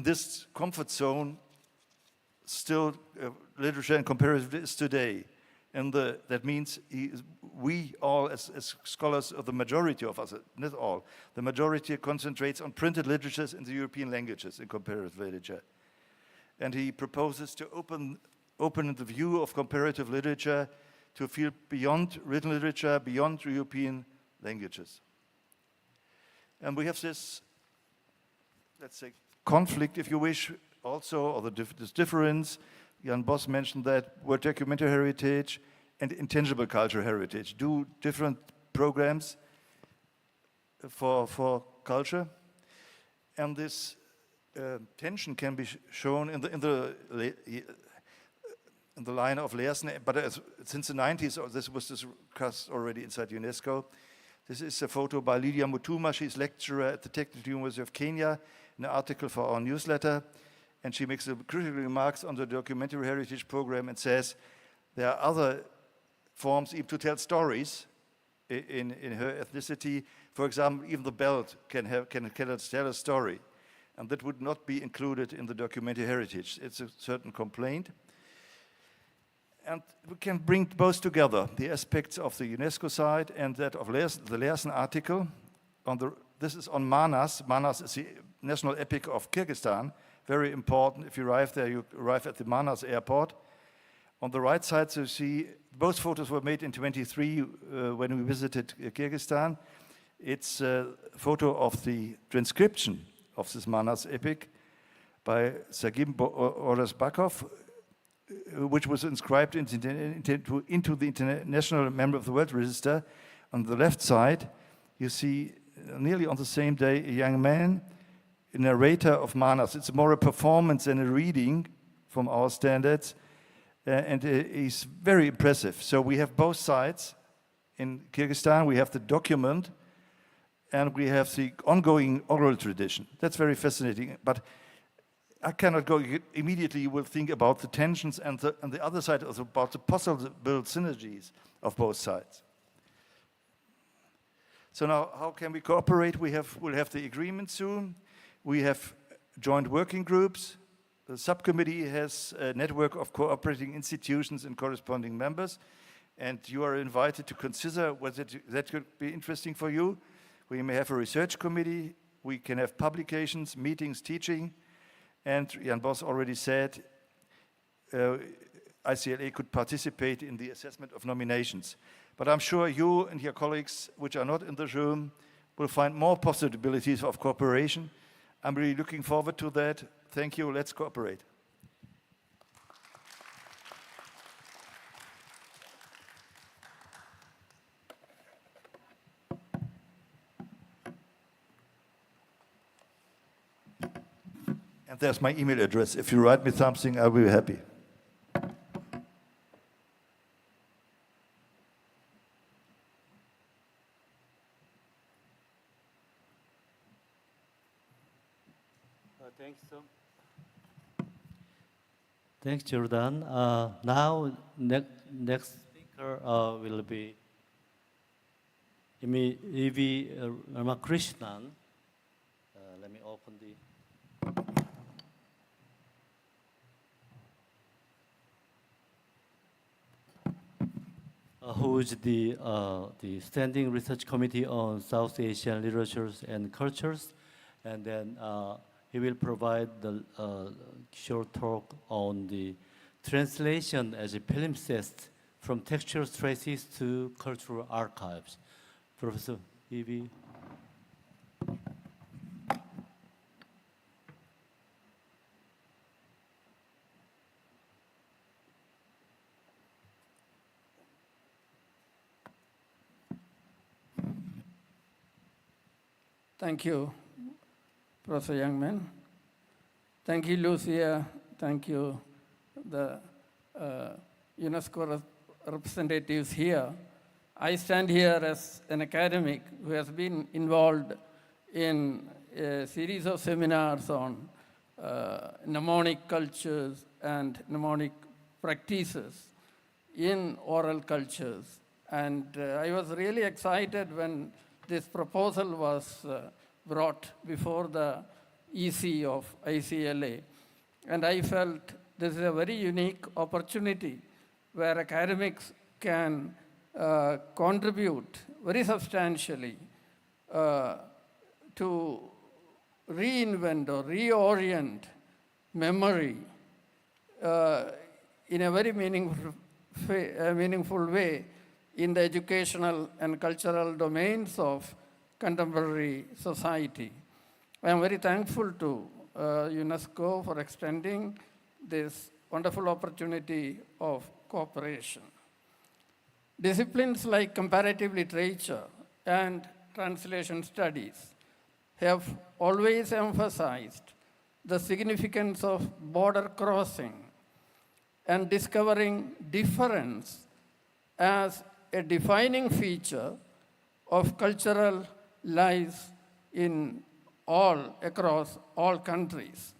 this comfort zone, still literature and comparative is today. And that means we all, as scholars of the majority of us, not all, the majority concentrates on printed literatures in the European languages in comparative literature. And he proposes to open the view of comparative literature to feel beyond written literature, beyond European languages. And we have this, let's say, conflict, if you wish, also, or this difference. Jan Bos mentioned that word documentary heritage and intangible cultural heritage do different programs for culture. And this tension can be shown in the line of Leersen, but since the 90s, this was discussed already inside UNESCO. This is a photo by Lydia Mutuma. She's lecturer at the Technical University of Kenya, in an article for our newsletter. And she makes critical remarks on the documentary heritage program and says there are other forms even to tell stories in her ethnicity. For example, even the belt can tell a story. And that would not be included in the documentary heritage. It's a certain complaint. And we can bring both together, the aspects of the UNESCO side and that of the Leersen article. This is on Manas. Manas is the national epic of Kyrgyzstan. Very important. If you arrive there, you arrive at the Manas airport. On the right side, you see both photos were made in 23 when we visited Kyrgyzstan. It's a photo of the transcription of this Manas epic by Sagim Orazbakov, which was inscribed into the International Member of the World Register. On the left side, you see nearly on the same day a young man, a narrator of Manas. It's more a performance than a reading from our standards, and he's very impressive. So we have both sides. In Kyrgyzstan, we have the document, and we have the ongoing oral tradition. That's very fascinating. But I cannot go immediately. You will think about the tensions, and the other side is about the possible synergies of both sides. So now, how can we cooperate? We'll have the agreement soon. We have joint working groups. The subcommittee has a network of cooperating institutions and corresponding members, and you are invited to consider whether that could be interesting for you. We may have a research committee. We can have publications, meetings, teaching. And Jan Bos already said ICLA could participate in the assessment of nominations. But I'm sure you and your colleagues, which are not in the room, will find more possibilities of cooperation. I'm really looking forward to that. Thank you. Let's cooperate. And there's my email address. If you write me something, I'll be happy. Thanks, Jordan. Now, next speaker will be E.V. Ramakrishnan. Let me open the... who is the Standing Research Committee on South Asian Literatures and Cultures, and then he will provide the short talk on the translation as a palimpsest from textual traces to cultural archives. Professor E.V. Thank you, Professor Youngman. Thank you, Lucia. Thank you, the UNESCO representatives here. I stand here as an academic who has been involved in a series of seminars on mnemonic cultures and mnemonic practices in oral cultures. And I was really excited when this proposal was brought before the EC of ICLA. And I felt this is a very unique opportunity where academics can contribute very substantially to reinvent or reorient memory in a very meaningful way in the educational and cultural domains of contemporary society. I am very thankful to UNESCO for extending this wonderful opportunity of cooperation. Disciplines like comparative literature and translation studies have always emphasized the significance of border crossing and discovering difference as a defining feature of cultural lives across all countries.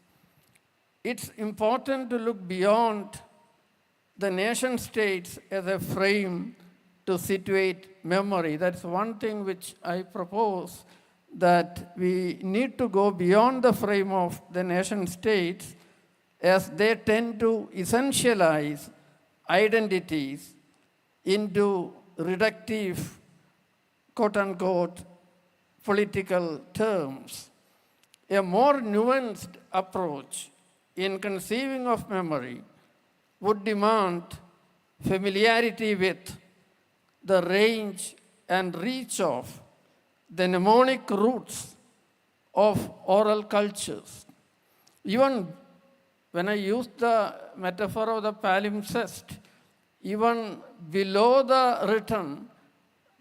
It's important to look beyond the nation states as a frame to situate memory. That's one thing which I propose, that we need to go beyond the frame of the nation states, as they tend to essentialize identities into reductive, quote-unquote, political terms. A more nuanced approach in conceiving of memory would demand familiarity with the range and reach of the mnemonic roots of oral cultures. Even when I use the metaphor of the palimpsest, even below the written,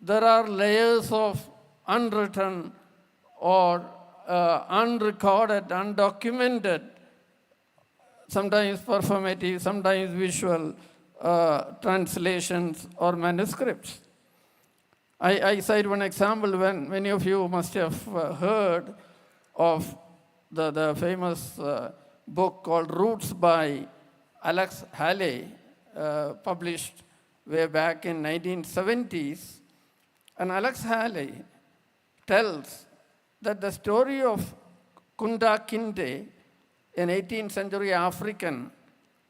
there are layers of unwritten or unrecorded, undocumented, sometimes performative, sometimes visual translations or manuscripts. I cite one example. When many of you must have heard of the famous book called Roots by Alex Haley, published way back in 1970s. And Alex Haley tells that the story of Kunda Kinte, an 18th century African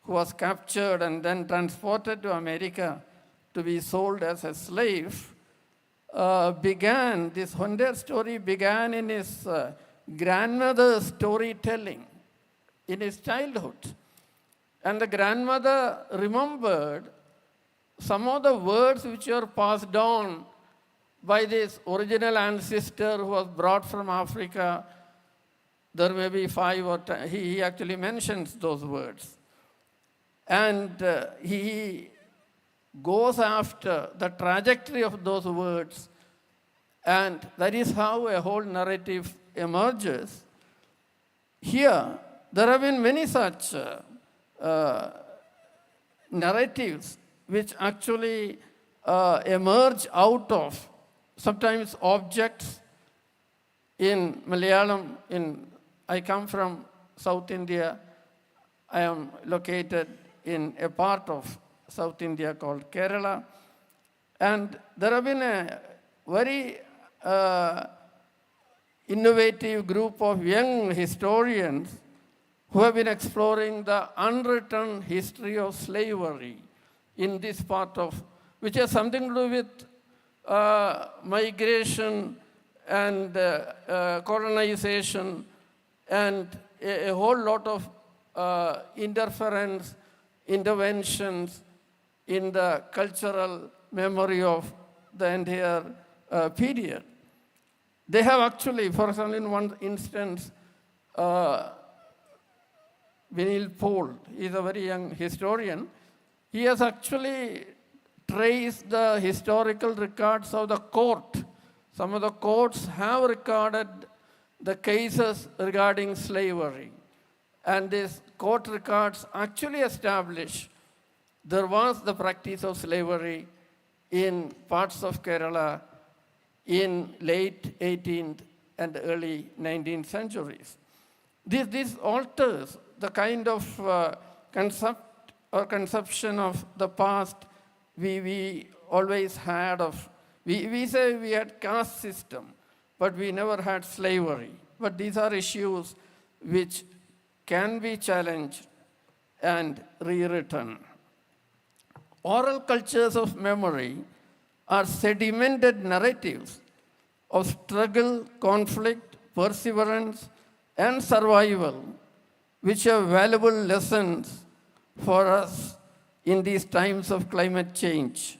who was captured and then transported to America to be sold as a slave, this wonder story began in his grandmother's storytelling in his childhood. And the grandmother remembered some of the words which were passed on by this original ancestor who was brought from Africa. There may be 5 or 10, he actually mentions those words. And he goes after the trajectory of those words, and that is how a whole narrative emerges. Here, there have been many such narratives which actually emerge out of sometimes objects. In Malayalam, I come from South India. I am located in a part of South India called Kerala. And there have been a very innovative group of young historians who have been exploring the unwritten history of slavery in this part of, which has something to do with migration and colonization and a whole lot of interventions in the cultural memory of the entire period. They have actually, for example, in one instance, Vinil Paul is a very young historian. He has actually traced the historical records of the court. Some of the courts have recorded the cases regarding slavery. And these court records actually establish there was the practice of slavery in parts of Kerala in late 18th and early 19th centuries. This alters the kind of concept or conception of the past we always had of, we say we had caste system, but we never had slavery. But these are issues which can be challenged and rewritten. Oral cultures of memory are sedimented narratives of struggle, conflict, perseverance, and survival, which are valuable lessons for us in these times of climate change.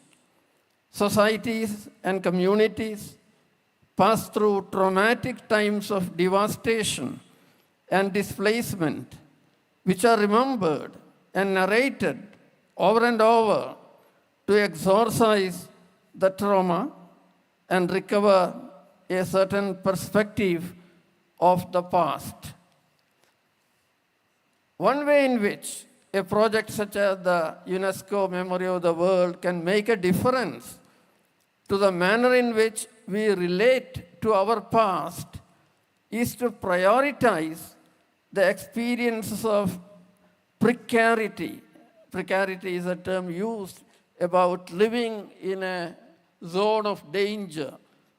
Societies and communities pass through traumatic times of devastation and displacement, which are remembered and narrated over and over to exorcise the trauma and recover a certain perspective of the past. One way in which a project such as the UNESCO Memory of the World can make a difference to the manner in which we relate to our past is to prioritize the experiences of precarity. Precarity is a term used about living in a zone of danger.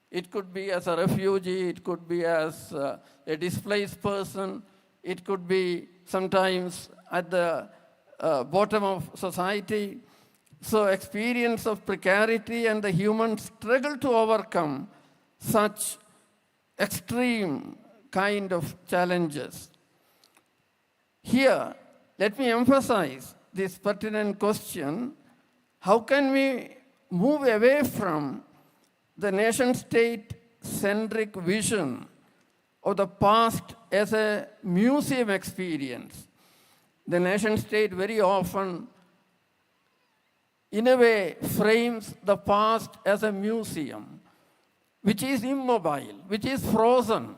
It could be as a refugee, it could be as a displaced person, it could be sometimes at the bottom of society. So experience of precarity and the human struggle to overcome such extreme kind of challenges. Here, let me emphasize this pertinent question: how can we move away from the nation-state-centric vision of the past as a museum experience? The nation-state very often, in a way, frames the past as a museum, which is immobile, which is frozen,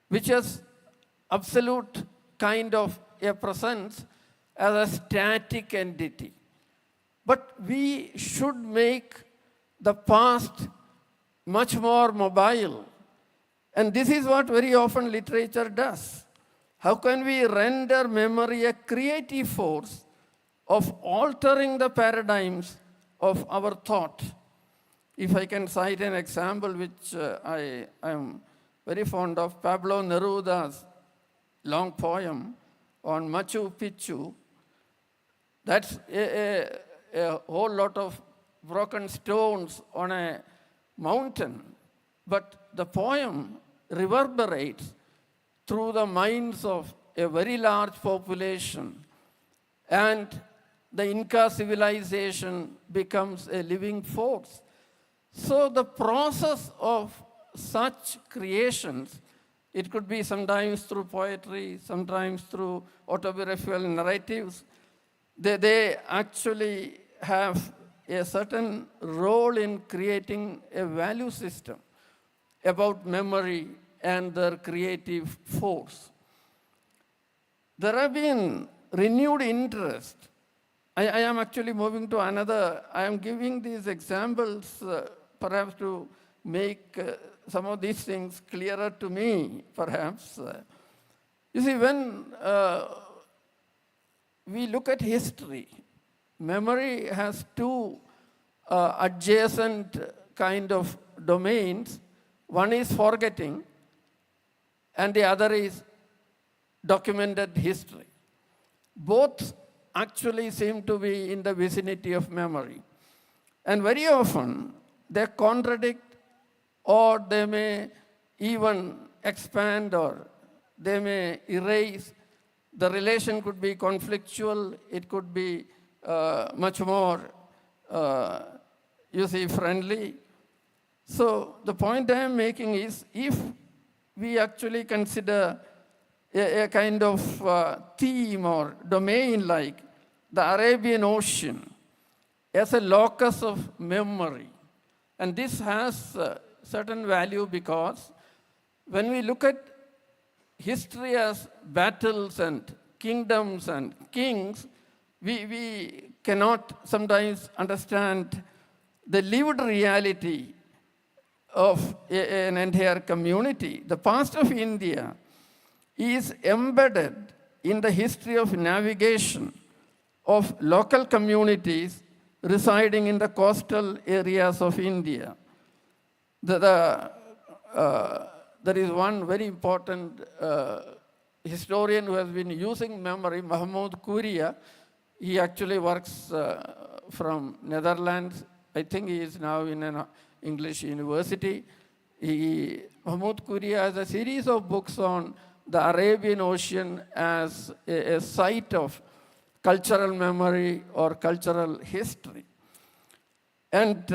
which has absolute kind of a presence as a static entity. But we should make the past much more mobile. And this is what very often literature does. How can we render memory a creative force of altering the paradigms of our thought? If I can cite an example which I am very fond of, Pablo Neruda's long poem on Machu Picchu. That's a whole lot of broken stones on a mountain. But the poem reverberates through the minds of a very large population. And the Inca civilization becomes a living force. So the process of such creations, it could be sometimes through poetry, sometimes through autobiographical narratives, they actually have a certain role in creating a value system about memory and their creative force. There have been renewed interest. I am actually moving to another. I am giving these examples perhaps to make some of these things clearer to me, perhaps. You see, when we look at history, memory has two adjacent kind of domains. One is forgetting, and the other is documented history. Both actually seem to be in the vicinity of memory. And very often, they contradict, or they may even expand, or they may erase. The relation could be conflictual, it could be much more, friendly. So the point I am making is, if we actually consider a kind of theme or domain like the Arabian Ocean as a locus of memory, and this has certain value because when we look at history as battles and kingdoms and kings, we cannot sometimes understand the lived reality of an entire community. The past of India is embedded in the history of navigation of local communities residing in the coastal areas of India. There is one very important historian who has been using memory, Mahmoud Kuria. He actually works from Netherlands. I think he is now in an English university. Mahmoud Kuria has a series of books on the Arabian Ocean as a site of cultural memory or cultural history. And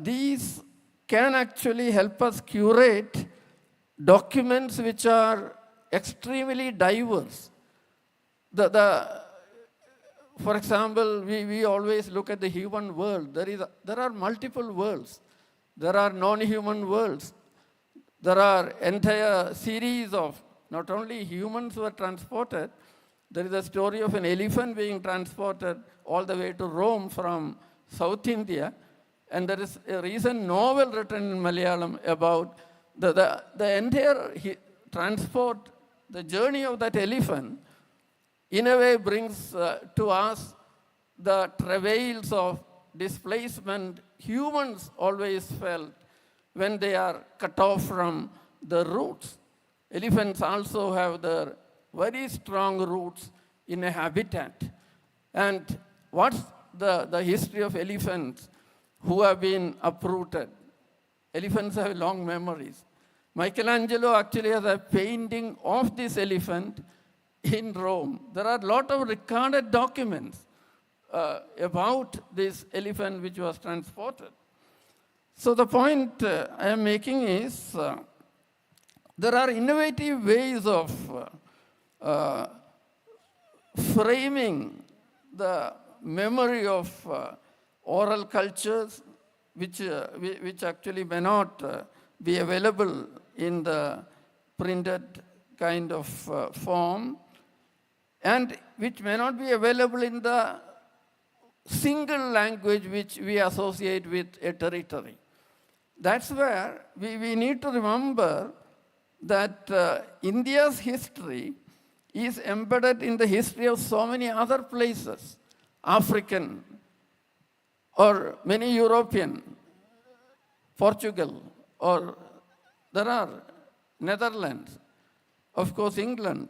these can actually help us curate documents which are extremely diverse. For example, we always look at the human world. There are multiple worlds. There are non-human worlds. There are entire series of not only humans who are transported. There is a story of an elephant being transported all the way to Rome from South India. And there is a recent novel written in Malayalam about the entire transport, the journey of that elephant, in a way brings to us the travails of displacement humans always felt when they are cut off from the roots. Elephants also have their very strong roots in a habitat. And what's the history of elephants who have been uprooted? Elephants have long memories. Michelangelo actually has a painting of this elephant in Rome. There are a lot of recorded documents about this elephant which was transported. So the point I am making is there are innovative ways of framing the memory of oral cultures which actually may not be available in the printed kind of form, and which may not be available in the single language which we associate with a territory. That's where we need to remember that India's history is embedded in the history of so many other places, African or many European, Portugal, or there are Netherlands, of course England.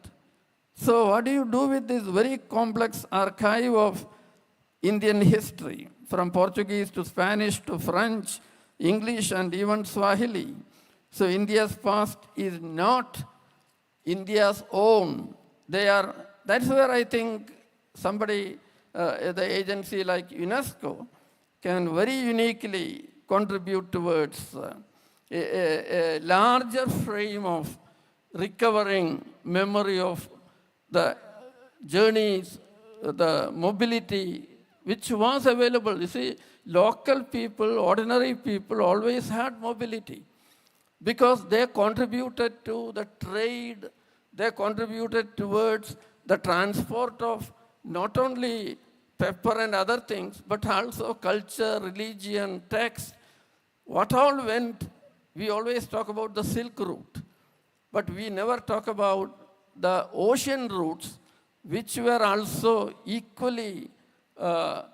So what do you do with this very complex archive of Indian history, from Portuguese to Spanish to French, English, and even Swahili? So India's past is not India's own. That's where I think somebody, the agency like UNESCO, can very uniquely contribute towards a larger frame of recovering memory of the journeys, the mobility, which was available. You see, local people, ordinary people always had mobility because they contributed to the trade, they contributed towards the transport of not only pepper and other things, but also culture, religion, text. What all went, we always talk about the Silk Route, but we never talk about the ocean routes, which were also equally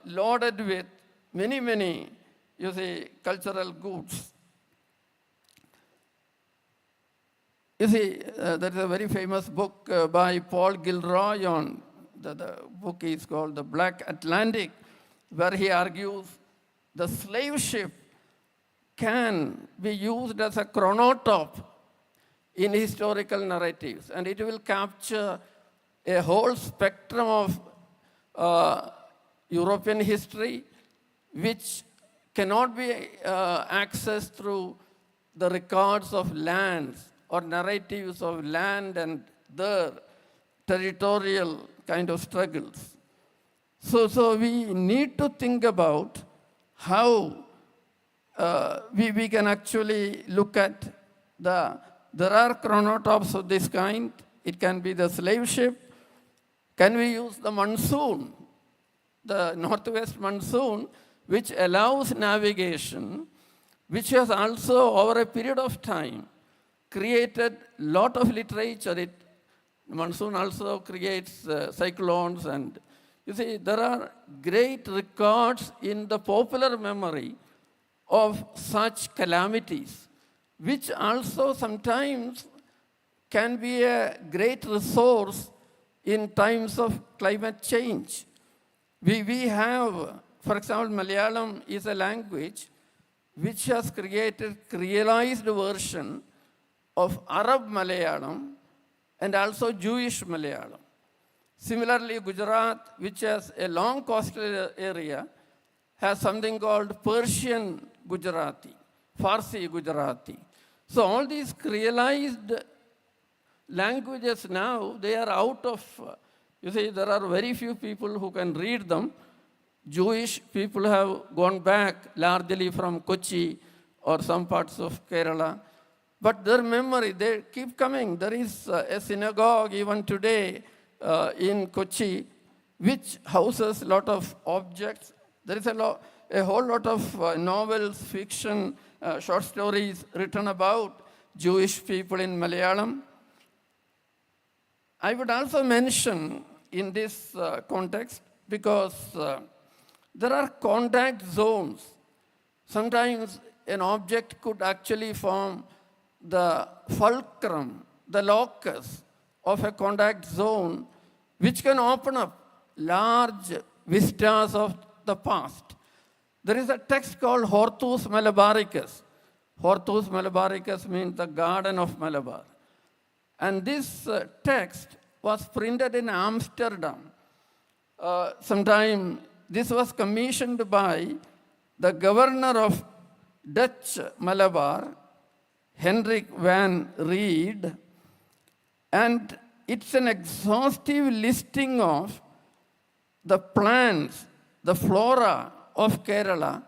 loaded with many, you see, cultural goods. You see, there is a very famous book by Paul Gilroy on, the book is called The Black Atlantic, where he argues the slave ship can be used as a chronotope in historical narratives, and it will capture a whole spectrum of European history, which cannot be accessed through the records of lands or narratives of land and their territorial kind of struggles. So we need to think about how we can actually look at the there are chronotops of this kind. It can be the slave ship. Can we use the monsoon, the northwest monsoon, which allows navigation, which has also, over a period of time, created a lot of literature. Monsoon also creates cyclones, and you see, there are great records in the popular memory of such calamities, which also sometimes can be a great resource in times of climate change. We have, for example, Malayalam is a language which has created creolized version of Arab Malayalam and also Jewish Malayalam. Similarly, Gujarat, which has a long coastal area, has something called Persian Gujarati, Farsi Gujarati. So all these creolized languages now, they are out of, you see, there are very few people who can read them. Jewish people have gone back largely from Kochi or some parts of Kerala. But their memory, they keep coming. There is a synagogue even today in Kochi, which houses a lot of objects. There is a whole lot of novels, fiction, short stories written about Jewish people in Malayalam. I would also mention in this context, because there are contact zones. Sometimes an object could actually form the fulcrum, the locus of a contact zone, which can open up large vistas of the past. There is a text called Hortus Malabaricus. Hortus Malabaricus means the Garden of Malabar. And this text was printed in Amsterdam. Sometime this was commissioned by the governor of Dutch Malabar, Hendrik van Reed, and it's an exhaustive listing of the plants, the flora of Kerala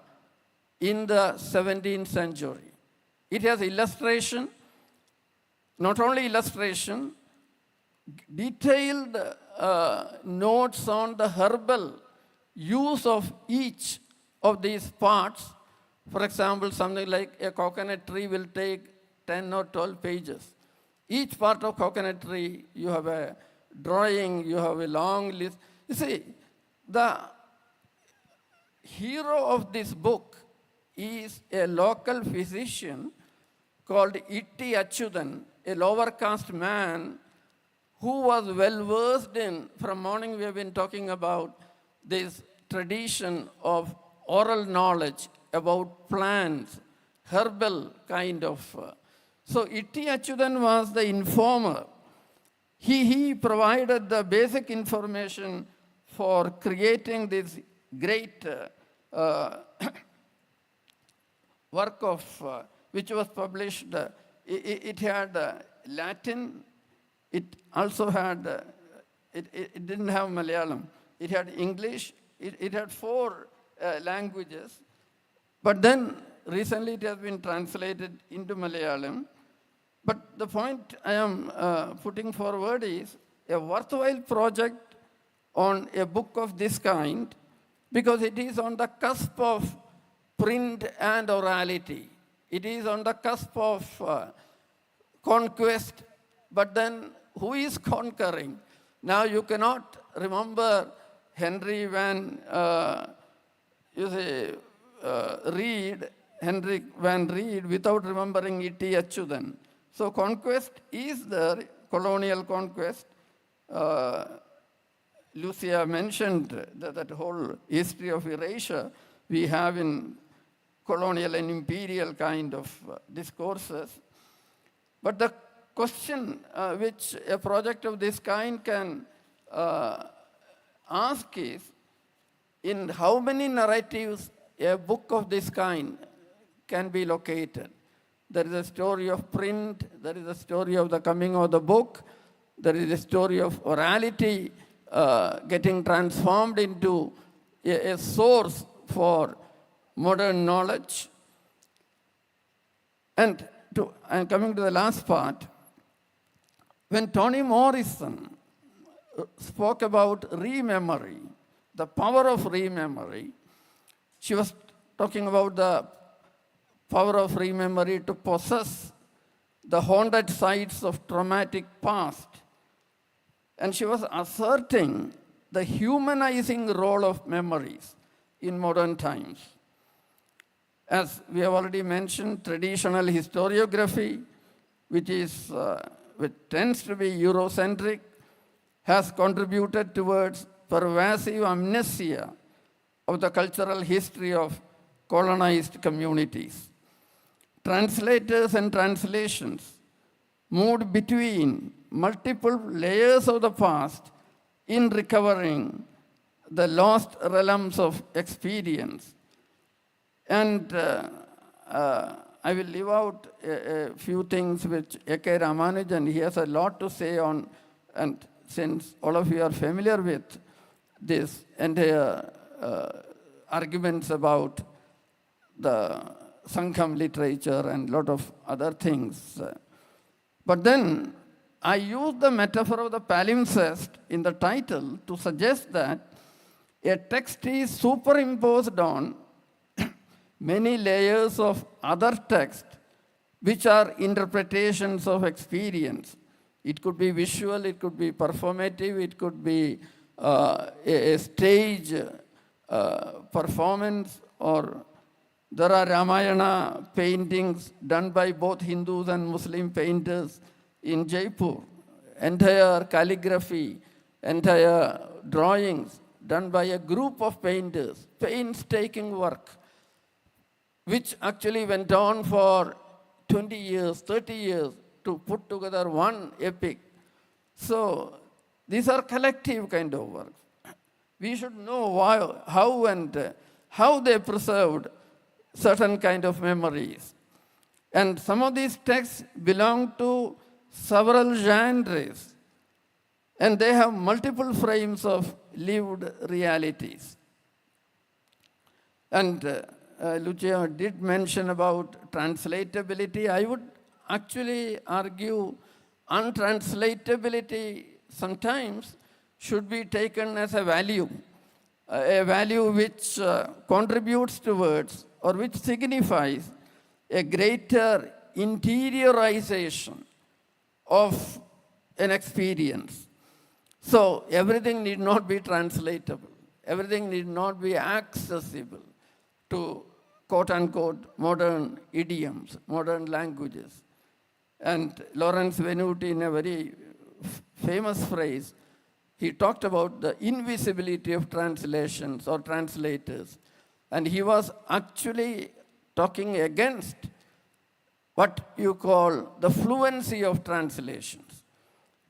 in the 17th century. It has illustration, not only illustration, detailed notes on the herbal use of each of these parts. For example, something like a coconut tree will take 10 or 12 pages. Each part of coconut tree, you have a drawing, you have a long list. You see, the hero of this book is a local physician called Itti Achyutan, a lower caste man who was well versed in, from morning we have been talking about this tradition of oral knowledge about plants, herbal kind of. So Itti Achyutan was the informer. He provided the basic information for creating this great work of, which was published. It had Latin. It also had, it didn't have Malayalam. It had English. It had 4 languages. But then recently it has been translated into Malayalam. But the point I am putting forward is a worthwhile project on a book of this kind, because it is on the cusp of print and orality. It is on the cusp of conquest, but then who is conquering? Now you cannot remember Henry van, Henrik van Reed without remembering Itti Achyutan. So conquest is there, colonial conquest. Lucia mentioned that whole history of erasure we have in colonial and imperial kind of discourses. But the question which a project of this kind can ask is, in how many narratives a book of this kind can be located? There is a story of print, there is a story of the coming of the book, there is a story of orality getting transformed into a source for modern knowledge. And I'm coming to the last part. When Toni Morrison spoke about rememory, the power of rememory, she was talking about the power of rememory to possess the haunted sites of traumatic past. And she was asserting the humanizing role of memories in modern times. As we have already mentioned, traditional historiography, which tends to be Eurocentric, has contributed towards pervasive amnesia of the cultural history of colonized communities. Translators and translations moved between multiple layers of the past in recovering the lost realms of experience. And I will leave out a few things which A.K. Ramanujan, he has a lot to say on, and since all of you are familiar with this entire arguments about the Sangham literature and a lot of other things. But then I use the metaphor of the palimpsest in the title to suggest that a text is superimposed on many layers of other text which are interpretations of experience. It could be visual, it could be performative, it could be a stage performance, or there are Ramayana paintings done by both Hindus and Muslim painters in Jaipur. Entire calligraphy, entire drawings done by a group of painters, painstaking work, which actually went on for 20 years, 30 years to put together one epic. So these are collective kind of works. We should know how they preserved certain kind of memories. And some of these texts belong to several genres, and they have multiple frames of lived realities. And Lucia did mention about translatability. I would actually argue untranslatability sometimes should be taken as a value which contributes towards or which signifies a greater interiorization of an experience. So everything need not be translatable. Everything need not be accessible to quote-unquote modern idioms, modern languages. And Lawrence Venuti, in a very famous phrase, he talked about the invisibility of translations or translators. And he was actually talking against what you call the fluency of translations.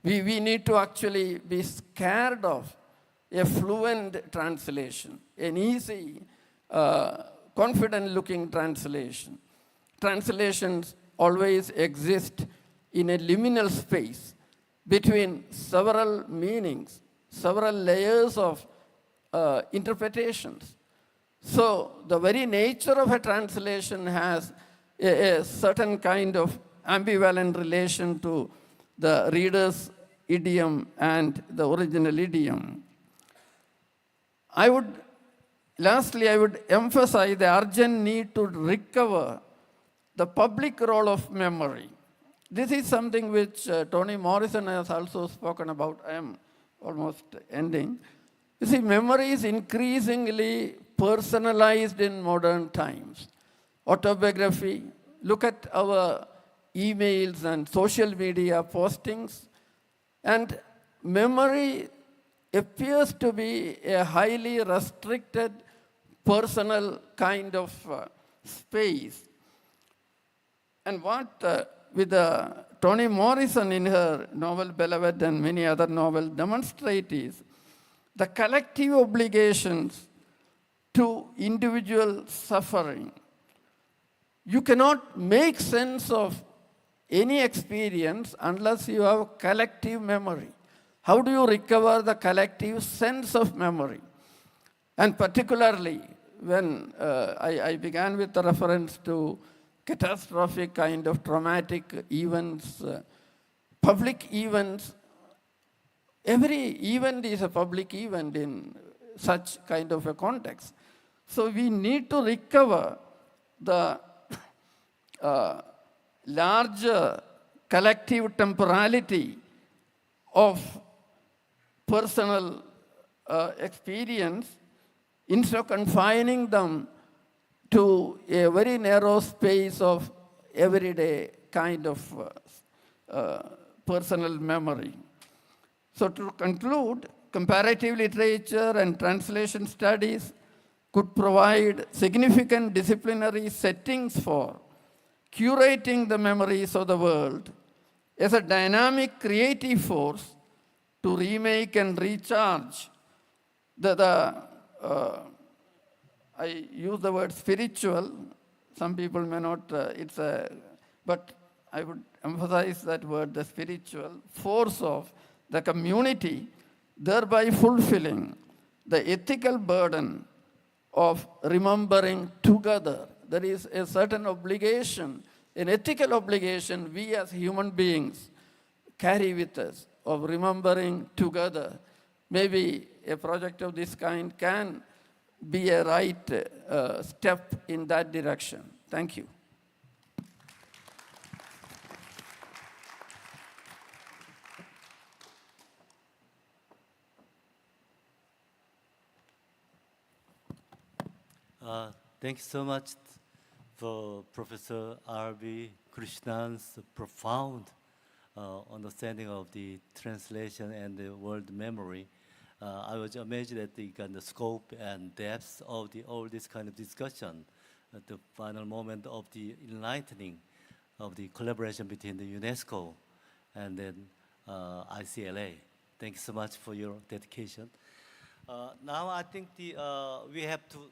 We need to actually be scared of a fluent translation, an easy, confident-looking translation. Translations always exist in a liminal space between several meanings, several layers of interpretations. So the very nature of a translation has a certain kind of ambivalent relation to the reader's idiom and the original idiom. Lastly, I would emphasize the urgent need to recover the public role of memory. This is something which Toni Morrison has also spoken about. I am almost ending. You see, memory is increasingly personalized in modern times. Autobiography, look at our emails and social media postings, and memory appears to be a highly restricted personal kind of space. And what with Toni Morrison in her novel Beloved and many other novels demonstrate is the collective obligations to individual suffering. You cannot make sense of any experience unless you have collective memory. How do you recover the collective sense of memory? And particularly when I began with the reference to catastrophic kind of traumatic events, public events. Every event is a public event in such kind of a context. So we need to recover the larger collective temporality of personal experience instead of confining them to a very narrow space of everyday kind of personal memory. So to conclude, comparative literature and translation studies could provide significant disciplinary settings for curating the memories of the world as a dynamic creative force to remake and recharge I use the word spiritual. Some people may not, but I would emphasize that word, the spiritual force of the community, thereby fulfilling the ethical burden of remembering together. There is a certain obligation, an ethical obligation we as human beings carry with us of remembering together. Maybe a project of this kind can be a right step in that direction. Thank you. Thank you so much for Professor R.B. Krishnan's profound understanding of the translation and the world memory. I was amazed at the kind of scope and depth of all this kind of discussion at the final moment of the enlightening of the collaboration between the UNESCO and then ICLA. Thank you so much for your dedication. Now I think we have to,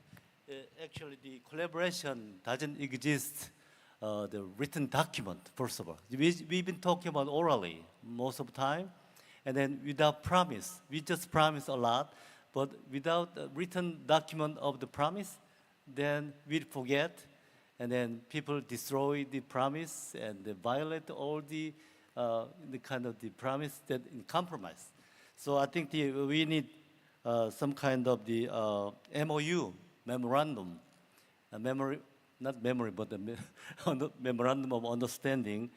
actually the collaboration doesn't exist, the written document, first of all. We've been talking about orally most of the time, and then without promise. We just promise a lot, but without a written document of the promise, then we'll forget, and then people destroy the promise and they violate all the kind of the promise that in compromise. So I think we need some kind of the MOU, memorandum, not memory, but the memorandum of understanding.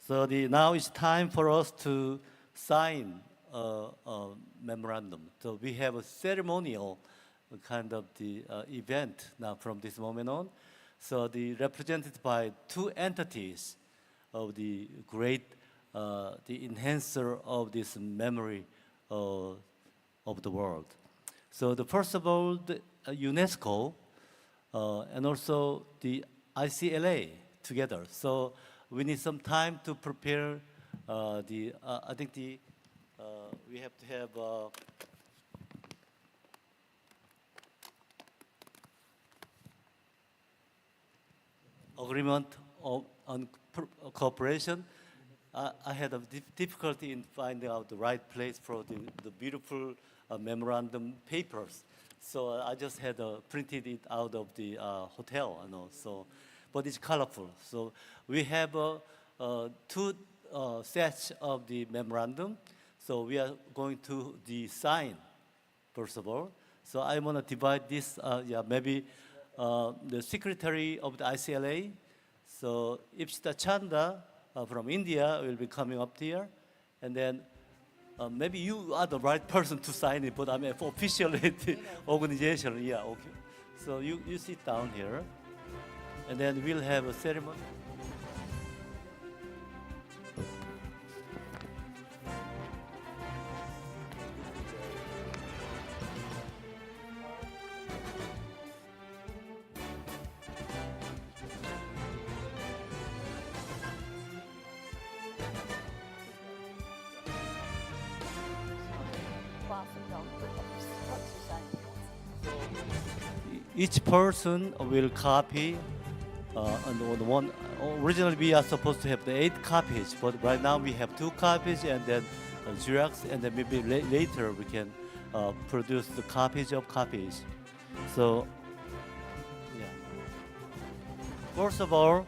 So now it's time for us to sign a memorandum. So we have a ceremonial kind of the event now from this moment on. So represented by two entities of the great, the enhancer of this memory of the world. So first of all, the UNESCO and also the ICLA together. So we need some time to prepare I think we have to have agreement on cooperation. I had a difficulty in finding out the right place for the beautiful memorandum papers. So I just had printed it out of the hotel, So, but it's colorful. So we have two sets of the memorandum. So we are going to sign, first of all. So I want to divide this, maybe the secretary of the ICLA. So Ipsita Chanda from India will be coming up here. And then maybe you are the right person to sign it, but I'm officially the organization. Yeah, okay. So you sit down here. And then we'll have a ceremony. Each person will copy on one. Originally, we are supposed to have the 8 copies, but right now we have 2 copies and then Xerox, and then maybe later we can produce the copies of copies. So, yeah. First of all,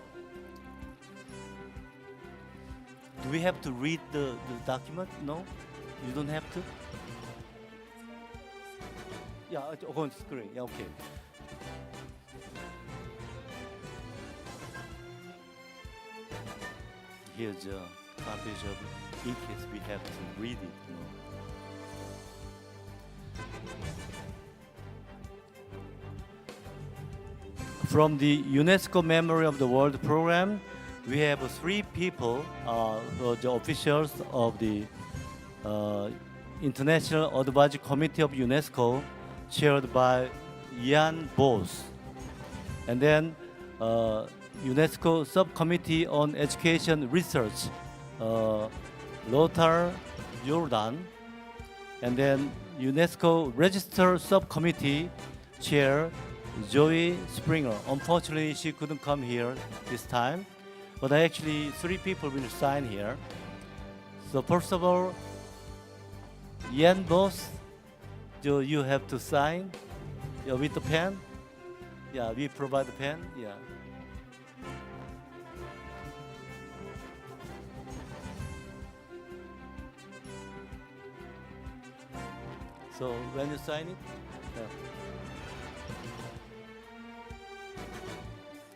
Do we have to read the document? No? You don't have to? Yeah, on screen. Yeah, okay. Here's a copy of in case we have to read it. You know. From the UNESCO Memory of the World program, we have 3 people, the officials of the International Advisory Committee of UNESCO, chaired by Jan Bos. And then UNESCO Subcommittee on Education Research, Lothar Jordan. And then UNESCO Register Subcommittee Chair, Joey Springer. Unfortunately, she couldn't come here this time, but actually 3 people will sign here. So first of all, Jan Bos, you have to sign with the pen. Yeah, we provide the pen. Yeah. So when you sign it,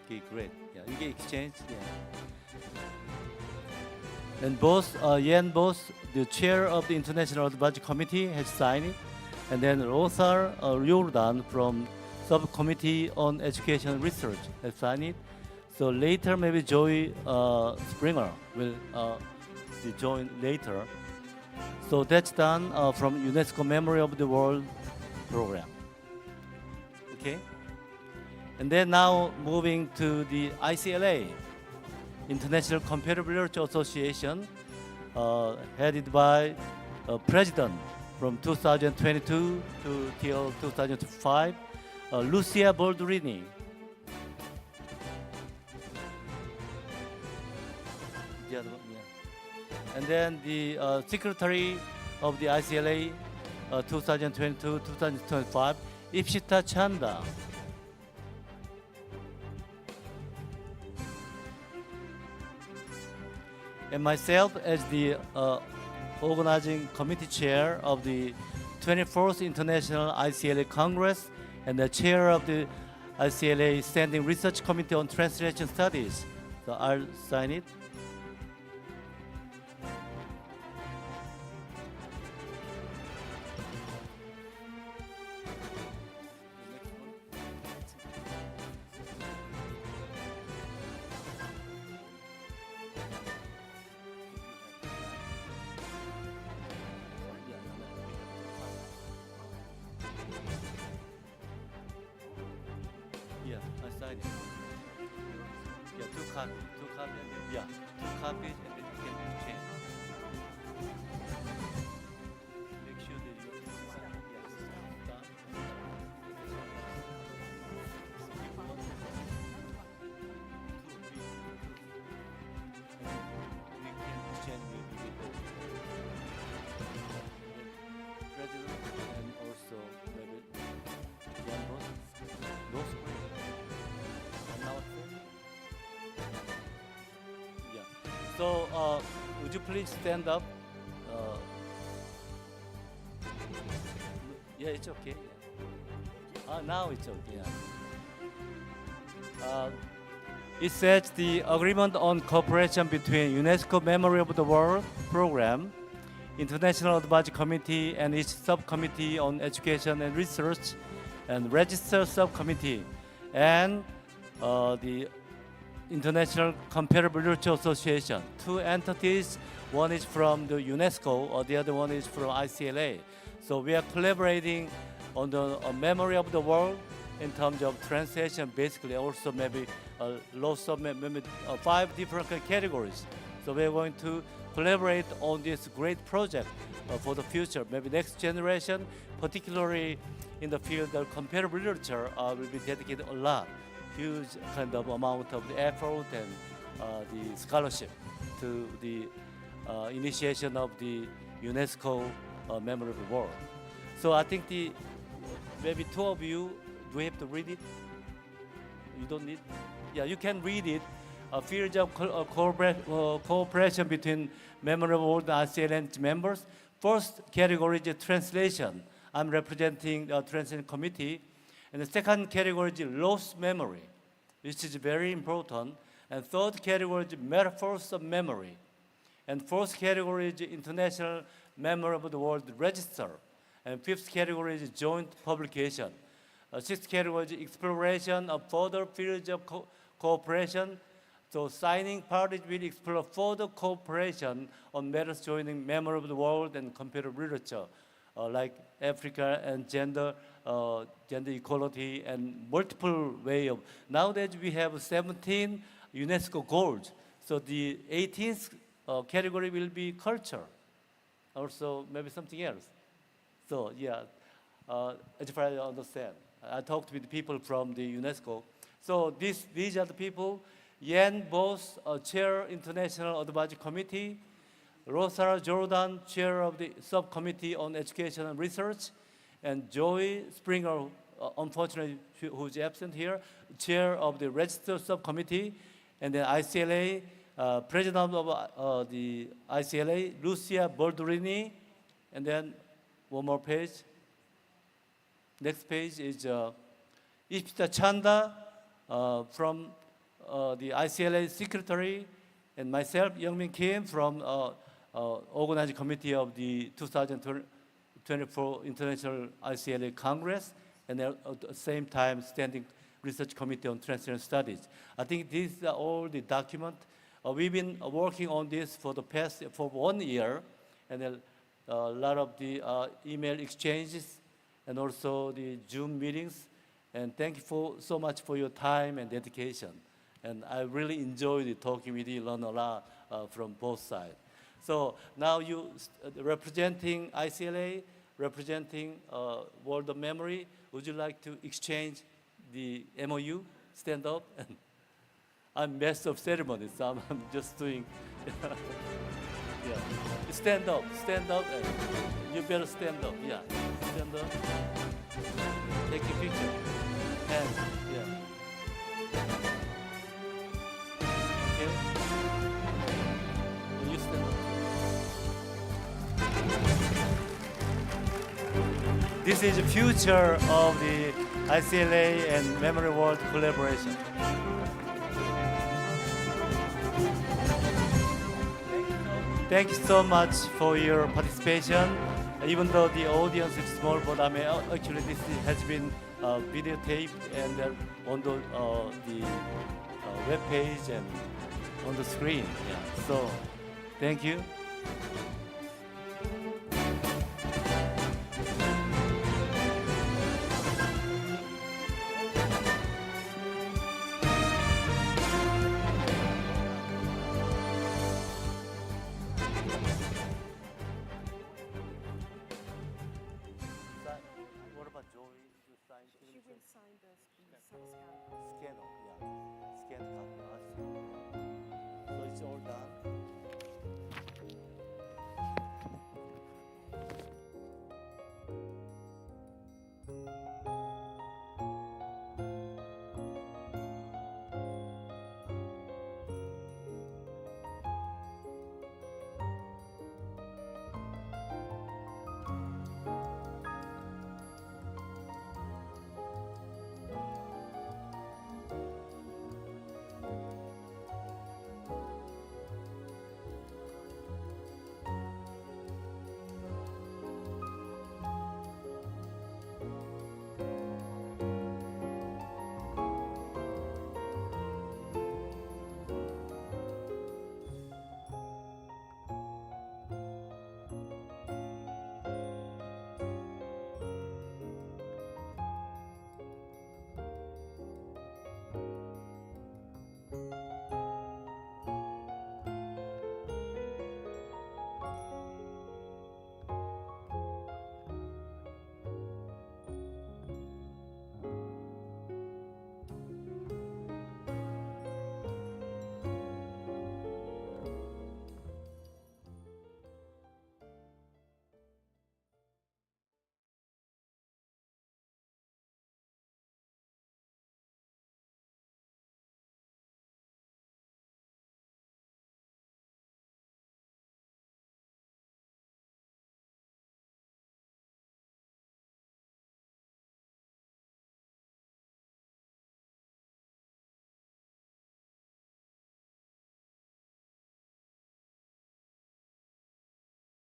okay, great. Yeah, you can exchange. Yeah. And both Jan Bos, the chair of the International Advisory Committee, has signed it, and then Lothar Jordan from Subcommittee on Education and Research has signed it. So later, maybe Joey Springer will join later. So that's done from UNESCO Memory of the World program. Okay. And then now moving to the ICLA, International Comparative Literature Association, headed by President from 2022 to till 2005, Lucia Boldrini. The other one, yeah. And then the Secretary of the ICLA 2022-2025, Ipshita Chanda. And myself as the organizing committee chair of the 24th International ICLA Congress and the chair of the ICLA Standing Research Committee on Translation Studies. So I'll sign it. Yeah, I signed it. Yeah, two copies, and then, yeah, 2 copies, and then you can exchange. Make sure that you sign. Yes, done. We can exchange with the president and also maybe Jan Bos. Those yeah. So, would you please stand up? Yeah, it's okay. Yeah. Now it's okay. Yeah. It says the agreement on cooperation between UNESCO Memory of the World Program, International Advisory Committee and its Subcommittee on Education and Research, and Register Subcommittee, and the International Comparative Literature Association. 2 entities, one is from the UNESCO, or the other one is from ICLA. So we are collaborating on the memory of the world in terms of translation, basically also maybe lots of maybe 5 different categories. So we're going to collaborate on this great project for the future, maybe next generation, particularly in the field of comparative literature, will be dedicated a lot, huge kind of amount of the effort and the scholarship to the initiation of the UNESCO Memory of the World. So I think maybe 2 of you, do we have to read it? You don't need? Yeah, you can read it fields of cooperation between Memory World and ICLN members. First category is translation. I'm representing the translation committee. And the second category is lost memory, which is very important. And third category is metaphors of memory. And fourth category is International Memory of the World Register. And fifth category is joint publication. Sixth category is exploration of further fields of cooperation. So signing parties will explore further cooperation on matters joining memory of the world and comparative literature, like Africa and gender equality, and multiple way of. Nowadays we have 17 UNESCO goals. So the 18th category will be culture, also maybe something else. So yeah, as far as I understand, I talked with people from the UNESCO. So these are the people. Yen Bos, Chair International Advisory Committee. Rosara Jordan, Chair of the Subcommittee on Education and Research. And Joey Springer, unfortunately who's absent here, Chair of the Register Subcommittee. And then ICLA, President of the ICLA, Lucia Boldurini. And then one more page. Next page is Ishita Chanda from the ICLA Secretary, and myself, Youngmin Kim, from Organizing Committee of the 2024 International ICLA Congress, and at the same time, Standing Research Committee on Translation Studies. I think these are all the documents. We've been working on this for 1 year, and a lot of the email exchanges, and also the Zoom meetings. And thank you so much for your time and dedication. And I really enjoyed talking with you, learn a lot from both sides. So now you representing ICLA, representing World of Memory, would you like to exchange the MOU? Stand up. I'm master of ceremonies, so I'm just doing. Yeah. Stand up, and you better stand up. Yeah, stand up. Take a picture. And yeah. Okay. And you stand up. This is the future of the ICLA and Memory World collaboration. Thank you so much for your participation. Even though the audience is small, but I mean, actually this has been videotaped and on the web page and on the screen. Yeah. So, thank you.